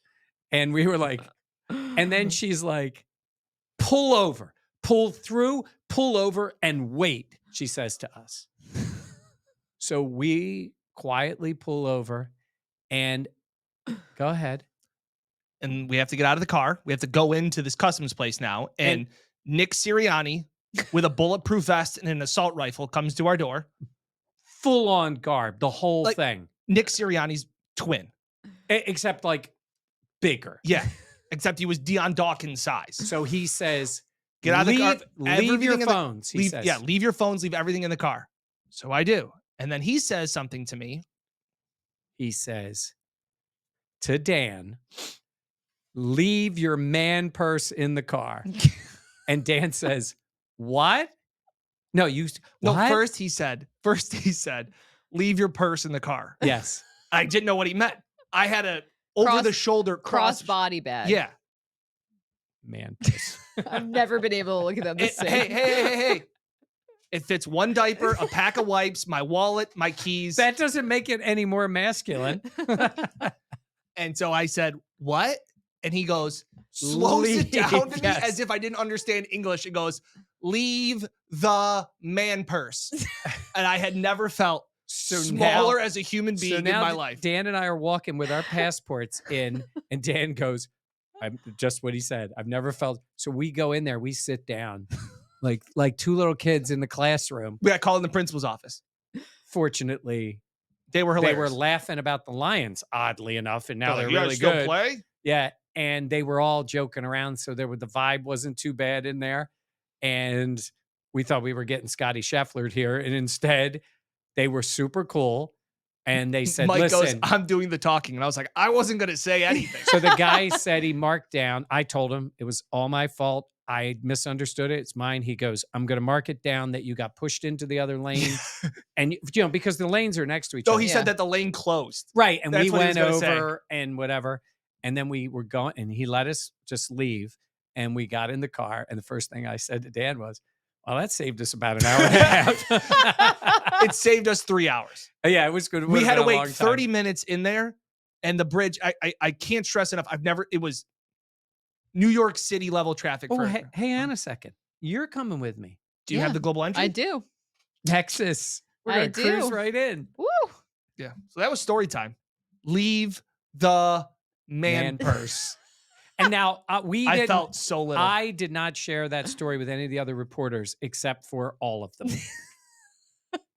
And we were like, and then she's like, pull over, pull through, pull over and wait, she says to us. So we quietly pull over and go ahead. And we have to get out of the car. We have to go into this customs place now. And Nick Sirianni with a bulletproof vest and an assault rifle comes to our door. Full on garb, the whole Like- thing. Nick Sirianni's twin. Except like bigger. Yeah. Except he was Deion Dawkins size. So he says, Get out of the car. Leave Everything your in the- phones, he says. Yeah, leave your phones, leave everything in the car. So I do. And then he says something to me. He says to Dan, leave your man purse in the car. And Dan says, what? No, No, what? first he said, leave your purse in the car. Yes. I didn't know what he meant. I had a over the shoulder cross body bag. Yeah. Man purse. I've never been able to look at them the It- same. hey. It fits one diaper, a pack of wipes, my wallet, my keys. That doesn't make it any more masculine. And so I said, what? And he goes, slows it down to me Yes. as if I didn't understand English. It goes, leave the man purse. And I had never felt smaller as a human being in my life. Dan and I are walking with our passports in, and Dan goes, I'm just what he said. I've never felt. So we go in there, we sit down like two little kids in the classroom. We got called in the principal's office. Fortunately, They were they hilarious. were laughing about the Lions, oddly enough, and now They're they're like, "You guys really still good. play? Yeah, and they were all joking around, so the vibe wasn't too bad in there. And we thought we were getting Scotty Scheffler here, and instead, they were super cool. And they said, Mike goes, "Listen." I'm doing the talking. And I was like, I wasn't going to say anything. So the guy said he marked down. I told him it was all my fault. I misunderstood it. It's mine. He goes, I'm going to mark it down that you got pushed into the other lane. And, because the lanes are next to each So other. he Yeah. said that the lane closed. Right. And That's we what he was went gonna say. over and whatever. And then we were going, and he let us just leave. And we got in the car. And the first thing I said to Dan was, well, that saved us about an hour and a half. It saved us 3 hours. Yeah, it was good. We had to wait 30 minutes in there. And the bridge, I can't stress enough. It was New York City level traffic. Oh, hey, on a second. You're coming with me. Do you have Yeah, the global entry? I do. Texas. We're I going to cruise do. right in. Woo. Yeah. So that was story time. Leave the man purse. And now I felt so little. I did not share that story with any of the other reporters except for all of them.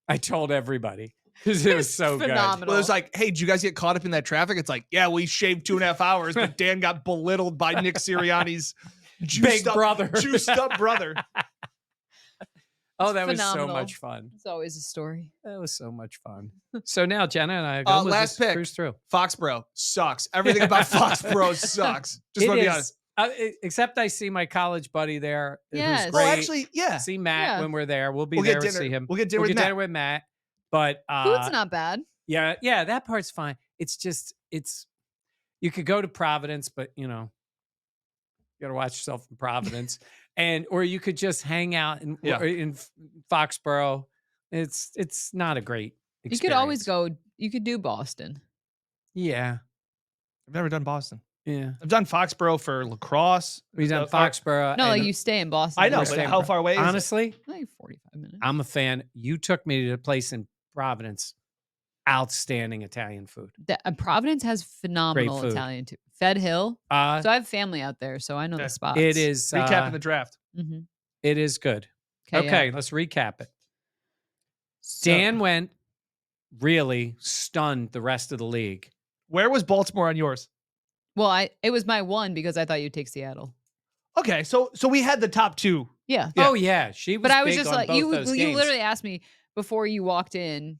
I told everybody because it was so Phenomenal. Well, it was like, hey, did you guys get caught up in that traffic? It's like, yeah, we shaved 2.5 hours, but Dan got belittled by Nick Sirianni's Big brother. juiced up brother. Oh, that was so Phenomenal. much fun. It's always a story. That was so much fun. So now Jenna and I are going Last pick. cruise through. Foxborough sucks. Everything about Foxborough sucks. Just It want to be is, honest. except I see my college buddy there. Yes. Who's Well, great. actually, yeah. See Matt Yeah. when we're there. We'll be We'll there get to see dinner. him. We'll get dinner We'll with get Matt. dinner with Matt. But Food's not bad. yeah, that part's fine. It's just you could go to Providence, but you got to watch yourself in Providence, or you could just hang out in Foxborough. It's not a great experience. You could always go. You could do Boston. Yeah, I've never done Boston. yeah. I've done Foxborough for lacrosse. We've done Foxborough. No, and like you stay in Boston. I know, We're but staying how in far away is it? honestly, like 45 minutes. I'm a fan. You took me to a place in Providence. Outstanding Italian food. Providence has phenomenal food. Italian too. Fed Hill. So I have family out there, so I know Okay. the spots. It is Recapping the draft. Mhm. It is good. Okay, Okay, yeah. let's recap it. So- Dan went really stunned the rest of the league. Where was Baltimore on yours? Well, it was my one because I thought you'd take Seattle. Okay, so we had the top two. Yeah. Oh yeah, she was. But I was big just on like, both you those games. literally asked me before you walked in.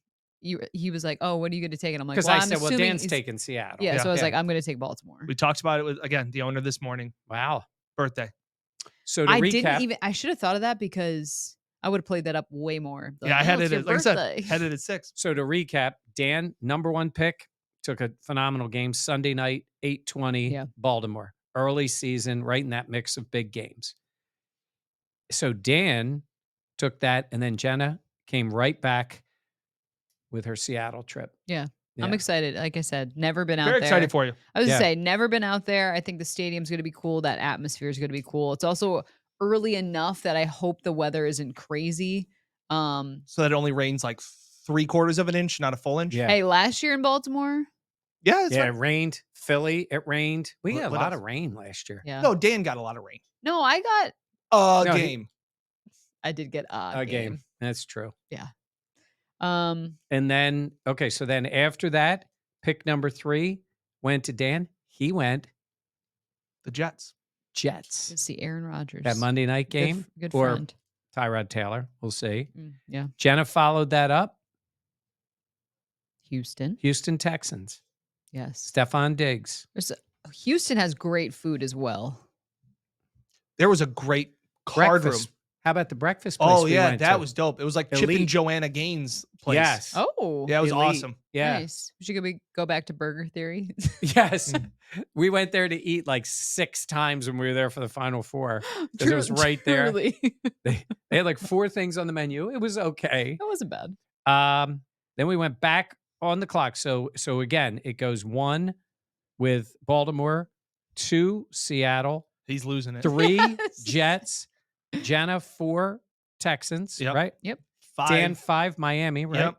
He was like, "Oh, what are you going to take?" And I'm like, Because well, I I'm said, "Well, assuming Dan's he's-" taking Seattle." Yeah, so I was Yeah. like, I'm going to take Baltimore. We talked about it with, again, the owner this morning. Wow. Birthday. So to I recap, didn't even. I should have thought of that because I would have played that up way more. Like, Yeah, I "Oh, had it's it your at, like I said, birthday." had it at 6. So to recap, Dan, number one pick, took a phenomenal game Sunday night, 8:20, Yeah. Baltimore. Early season, right in that mix of big games. So Dan took that, and then Jenna came right back with her Seattle trip. Yeah. I'm excited. Like I said, never been out Very there. excited for you. I was Yeah. gonna say, never been out there. I think the stadium's going to be cool. That atmosphere is going to be cool. It's also early enough that I hope the weather isn't crazy. So that it only rains like 3/4 of an inch, not a full inch. Yeah. Hey, last year in Baltimore, Yeah, that's Yeah, it right. rained. Philly, it rained. We What- got a what lot else? of rain last year. yeah. No, Dan got a lot of rain. No, I got. No, Game. I did get A game. That's true. Um, And then, okay, so then after that, pick number 3 went to Dan. He went The Jets. Jets. to see Aaron Rodgers. That Monday night Good game. good or friend. Tyrod Taylor. We'll see. Yeah. Jenna followed that up. Houston. Houston Texans. Yes. Stephon Diggs. Houston has great food as well. There was a great card room. Breakfast. How about the breakfast place? Oh we yeah, went that to? was dope. It was like Chip and Elite. Joanna Gaines' place. Yes. Oh. Yeah, it was Elite. awesome. Yeah. Nice. We should go back to Burger Theory. Yes. Mm. We went there to eat like 6 times when we were there for the Final Four. Because it was right there. Truly. They had like 4 things on the menu. It was okay. That wasn't bad. Then we went back on the clock. So again, it goes 1 with Baltimore, 2 Seattle, He's losing it. 3 Yes. Jets, Jenna 4 Texans, Yep. right? 5. Dan 5 Miami, right? Yep.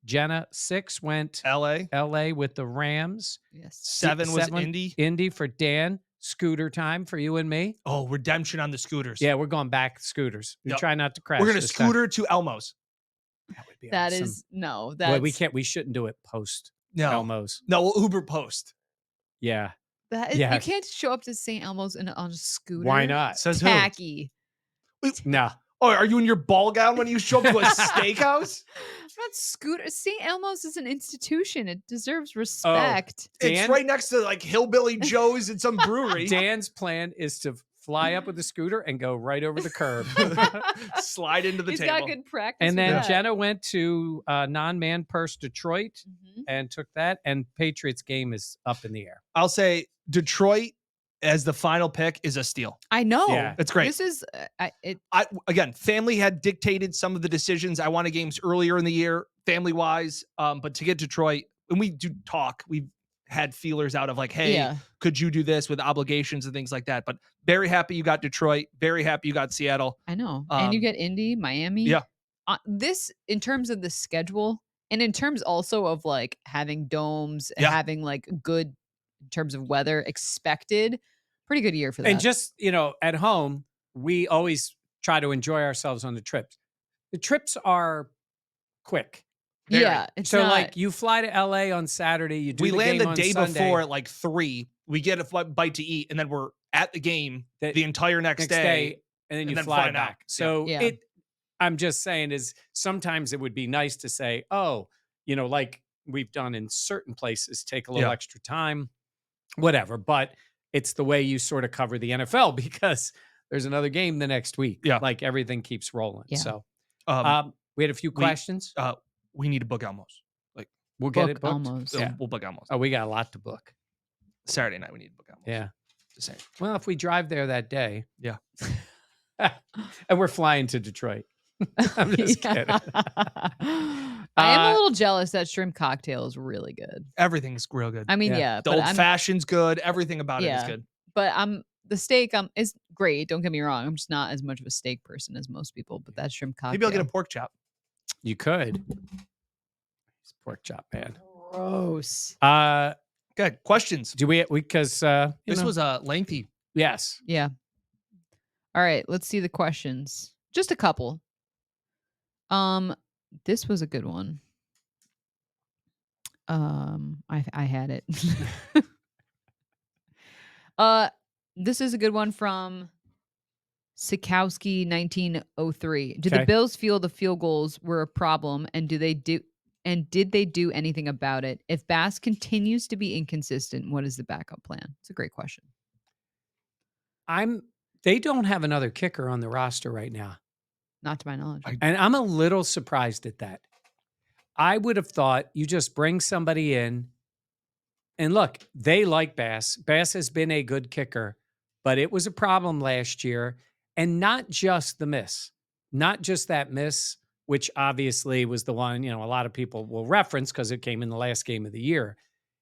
Jenna 6 went LA. LA with the Rams. Yes. 7 was 7 Indy. Indy for Dan. Scooter time for you and me. Oh, redemption on the scooters. Yeah, we're going back scooters. We Yep. try not to crash. We're gonna this time. scooter to Elmo's. That would be That awesome. is no. Well, That's we can't. We shouldn't do it post No. Elmo's. No, we'll Uber post. Yeah. that is, Yeah. you can't show up to St. Elmo's on a scooter. Why not? Says who? Tacky. No. Oh, are you in your ball gown when you show up to a steakhouse? Not scooter. St. Elmo's is an institution. It deserves respect. It's Dan? right next to like Hillbilly Joe's and some brewery. Dan's plan is to fly up with the scooter and go right over the curb. Slide into the He's table. got good practice. And with then that. Jenna went to non-man purse Detroit Mhm. and took that. And Patriots game is up in the air. I'll say Detroit as the final pick is a steal. I know. Yeah. It's great. This is Again, family had dictated some of the decisions. I wanted games earlier in the year, family wise. But to get Detroit, when we do talk, we've had feelers out of like, hey, yeah. could you do this with obligations and things like that? But very happy you got Detroit. Very happy you got Seattle. I know. And you Um, get Indy, Miami. yeah. This in terms of the schedule and in terms also of like having domes and Yeah. having like good in terms of weather expected. Pretty good year for that. And just, at home, we always try to enjoy ourselves on the trips. The trips are quick. very. yeah. It's So, not, like, you fly to LA on Saturday, you do We the land game the on day Sunday. before at like 3. We get a bite to eat, and then we're at the game the entire next day. and then and you then fly flying out. back. So Yeah. I'm just saying is sometimes it would be nice to say, oh, like we've done in certain places, take a little Yeah. extra time, whatever. But it's the way you sort of cover the NFL because there's another game the next week. Yeah. Like everything keeps rolling. Yeah. So Um, we had a few questions. we need to book Elmos. We'll get Book it booked. Elmos. Yeah. We'll book Elmos. Oh, we got a lot to book. Saturday night we need to book Elmos. Yeah. Just saying. Well, if we drive there that day. Yeah. And we're flying to Detroit. I'm just kidding. I am a little jealous that shrimp cocktail is really good. Everything's real good. I mean, Yeah. yeah, The but old fashioned's good. Everything about it is Yeah. good. but the steak is great. Don't get me wrong. I'm just not as much of a steak person as most people, but that shrimp cocktail. Maybe I'll get a pork chop. You could. It's pork chop, man. Gross. Good. Questions. Do we because This was lengthy. yes. Yeah. All right, let's see the questions. Just a couple. This was a good one. I had it. This is a good one from Sikowski 1903. Did Okay. the Bills feel the field goals were a problem, and did they do anything about it? If Bass continues to be inconsistent, what is the backup plan? It's a great question. They don't have another kicker on the roster right now. Not to my knowledge. And I'm a little surprised at that. I would have thought you just bring somebody in. And look, they like Bass. Bass has been a good kicker, but it was a problem last year. And not just the miss, not just that miss, which obviously was the one, a lot of people will reference because it came in the last game of the year.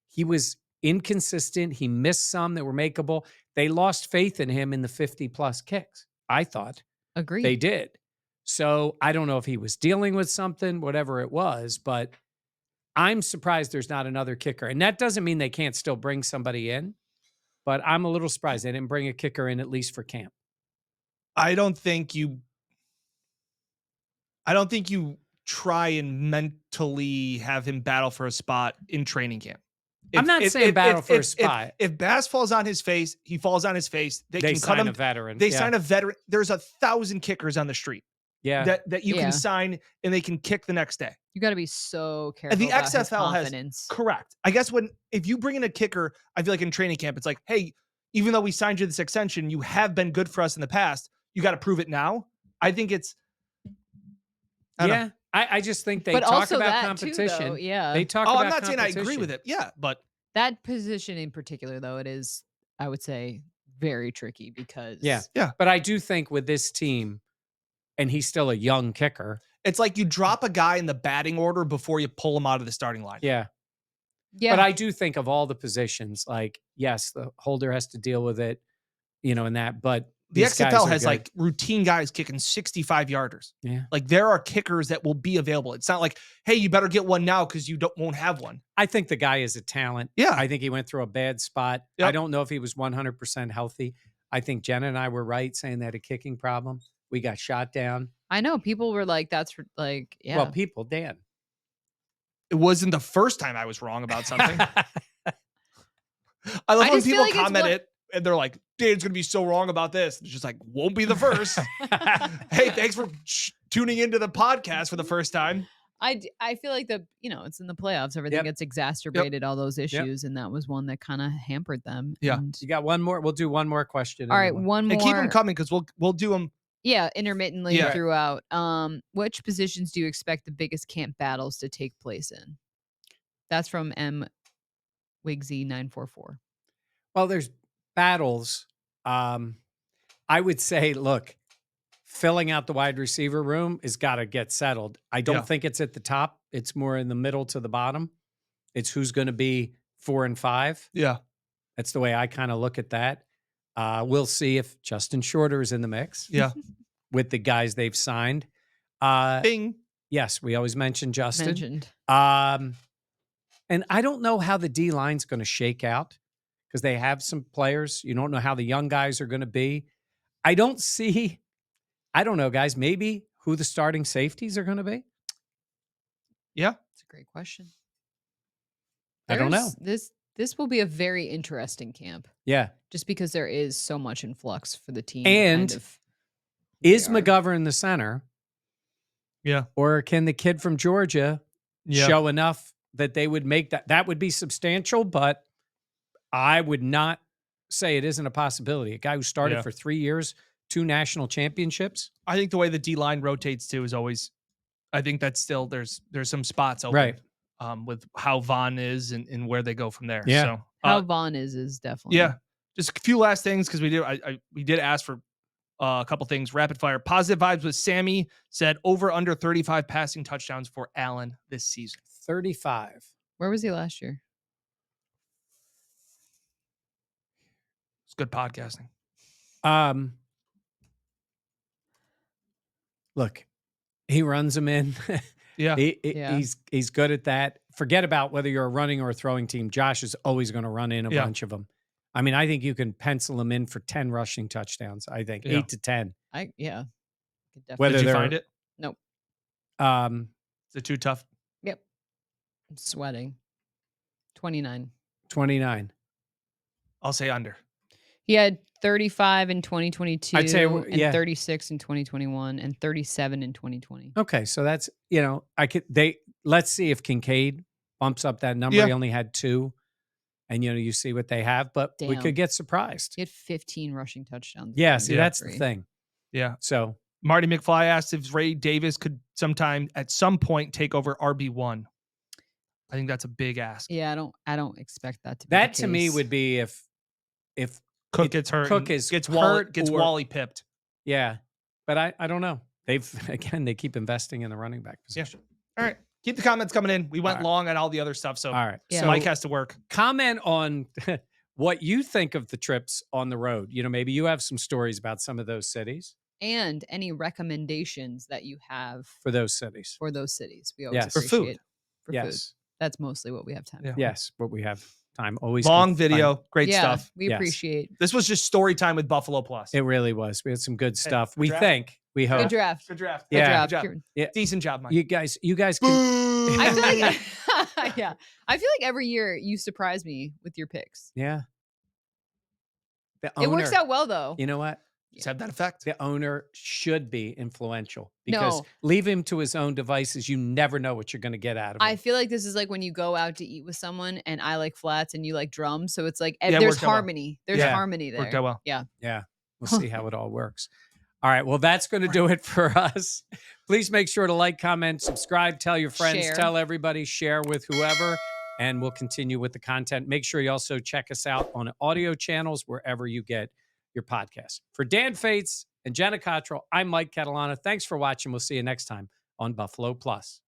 He was inconsistent. He missed some that were makeable. They lost faith in him in the 50-plus kicks, I thought. Agreed. They did. So I don't know if he was dealing with something, whatever it was, but I'm surprised there's not another kicker. And that doesn't mean they can't still bring somebody in, but I'm a little surprised they didn't bring a kicker in at least for camp. I don't think you try and mentally have him battle for a spot in training camp. I'm not saying battle for a spot. If Bass falls on his face, he falls on his face. They can cut sign him. a veteran. They sign a veteran. There's 1,000 kickers on the street Yeah. that you Yeah. can sign and they can kick the next day. You got to be so careful. The about his XFL has confidence. correct. I guess if you bring in a kicker, I feel like in training camp, it's like, hey, even though we signed you this extension, you have been good for us in the past. You got to prove it now. I think it's. I don't know. I just think they But talk also about that competition. too, though. Yeah. They talk Oh, about I'm not saying I agree competition. with it. Yeah, but That position in particular, though, it is, I would say, very tricky because Yeah. But I do think with this team, and he's still a young kicker. it's like you drop a guy in the batting order before you pull him out of the starting line. Yeah. yeah, But I do think of all the positions, like, yes, the holder has to deal with it, and that, but The these guys XFL are has good. like routine guys kicking 65 yarders. Yeah. Like there are kickers that will be available. It's not like, hey, you better get one now because you won't have one. I think the guy is a talent. Yeah. I think he went through a bad spot. Yep. I don't know if he was 100% healthy. I think Jenna and I were right saying that a kicking problem. We got shot down. I know people were like, "That's like, yeah." Well, people, Dan. It wasn't the first time I was wrong about something. I love I when just feel people like it's comment one- it and they're like, Dan's going to be so wrong about this. It's just like, won't be the first. Hey, thanks for tuning into the podcast for the first time. I feel like it's in the playoffs. Everything Yep. gets exacerbated, all those issues, and that was one that kind of hampered them. Yeah. And, You got one more. We'll do one more question. all and right, then one more. And keep them coming because we'll do them. Yeah, intermittently Yeah. throughout. Which positions do you expect the biggest camp battles to take place in? That's from M. Wigsy 944. Well, there's battles. I would say, look, filling out the wide receiver room has got to get settled. I don't Yeah. think it's at the top. It's more in the middle to the bottom. It's who's going to be 4 and 5. Yeah. That's the way I kind of look at that. We'll see if Justin Shorter is in the mix. Yeah. With the guys they've signed. Bing. Yes, we always mention Justin. Mentioned. And I don't know how the D line's going to shake out because they have some players. You don't know how the young guys are going to be. I don't know, guys, maybe who the starting safeties are going to be. Yeah. It's a great question. I don't know. This will be a very interesting camp Yeah. just because there is so much in flux for the team. And kind of Is they are. McGovern the center? Yeah. Or can the kid from Georgia Yeah. show enough that they would make that? That would be substantial, but I would not say it isn't a possibility. A guy who started Yeah. for 3 years, 2 national championships. I think the way the D line rotates too is always I think that's still there's some spots open. Right. With how Vaughn is and where they go from there. Yeah. So How Vaughn is definitely. yeah, just a few last things because we did ask for a couple things rapid fire. Positive vibes with Sammy said over under 35 passing touchdowns for Allen this season. 35. Where was he last year? It's good podcasting. Look, he runs them in. Yeah. Yeah. He's good at that. Forget about whether you're a running or a throwing team. Josh is always going to run in a Yeah. bunch of them. I mean, I think you can pencil him in for 10 rushing touchdowns. I think Yeah. 8 to 10. Could definitely. Whether Did you they're- find it? Nope. Is it too tough? Yep. I'm sweating. 29. 29. I'll say under. He had 35 in 2022 I'd say, and yeah. 36 in 2021 and 37 in 2020. Okay, so that's, let's see if Kincaid bumps up that number. Yeah. He only had 2. And you see what they have, but we Damn. could get surprised. He had 15 rushing touchdowns. Yeah, in see, that's the 2023. thing. Yeah. So Marty McFly asked if Ray Davis could at some point take over RB1. I think that's a big ask. Yeah, I don't expect that to be that the to me case. would be if Cook gets hurt. Cook and is gets hurt or- Wally pipped. yeah. But I don't know. They keep investing in the running back position. All right. Keep the comments coming in. We went All right. long on all the other stuff. So All right. Yeah. So Mike has to work. comment on what you think of the trips on the road. Maybe you have some stories about some of those cities. And any recommendations that you have For those cities. for those cities. We always Yes. For food. appreciate for food. Yes. That's mostly what we have time Yeah. for. Yes. But we have time. Always Long good fun. video. Great Yeah, stuff. we Yes. appreciate. This was just story time with Buffalo Plus. It really was. We had some good stuff. good We draft. think. We hope. Good draft. Good draft. Good Yeah. draft. Good job. Kieran. Yeah. Decent job, Mike. You guys can. I feel like yeah. I feel like every year you surprise me with your picks. Yeah. The It works owner- out well though. You know what? Just have that effect. The owner should be influential because No. leave him to his own devices. You never know what you're going to get out of him. I feel like this is like when you go out to eat with someone and I like flats and you like drums. So it's like Yeah, it there's worked out well. harmony. There's Yeah. harmony there. Worked out well. Yeah. Yeah. We'll see how it all works. All right. Well, that's going to do it for us. Please make sure to like, comment, subscribe, tell your friends, Share. tell everybody, share with whoever, and we'll continue with the content. Make sure you also check us out on audio channels wherever you get your podcasts. For Dan Fates and Jenna Cottrell, I'm Mike Catalana. Thanks for watching. We'll see you next time on Buffalo Plus.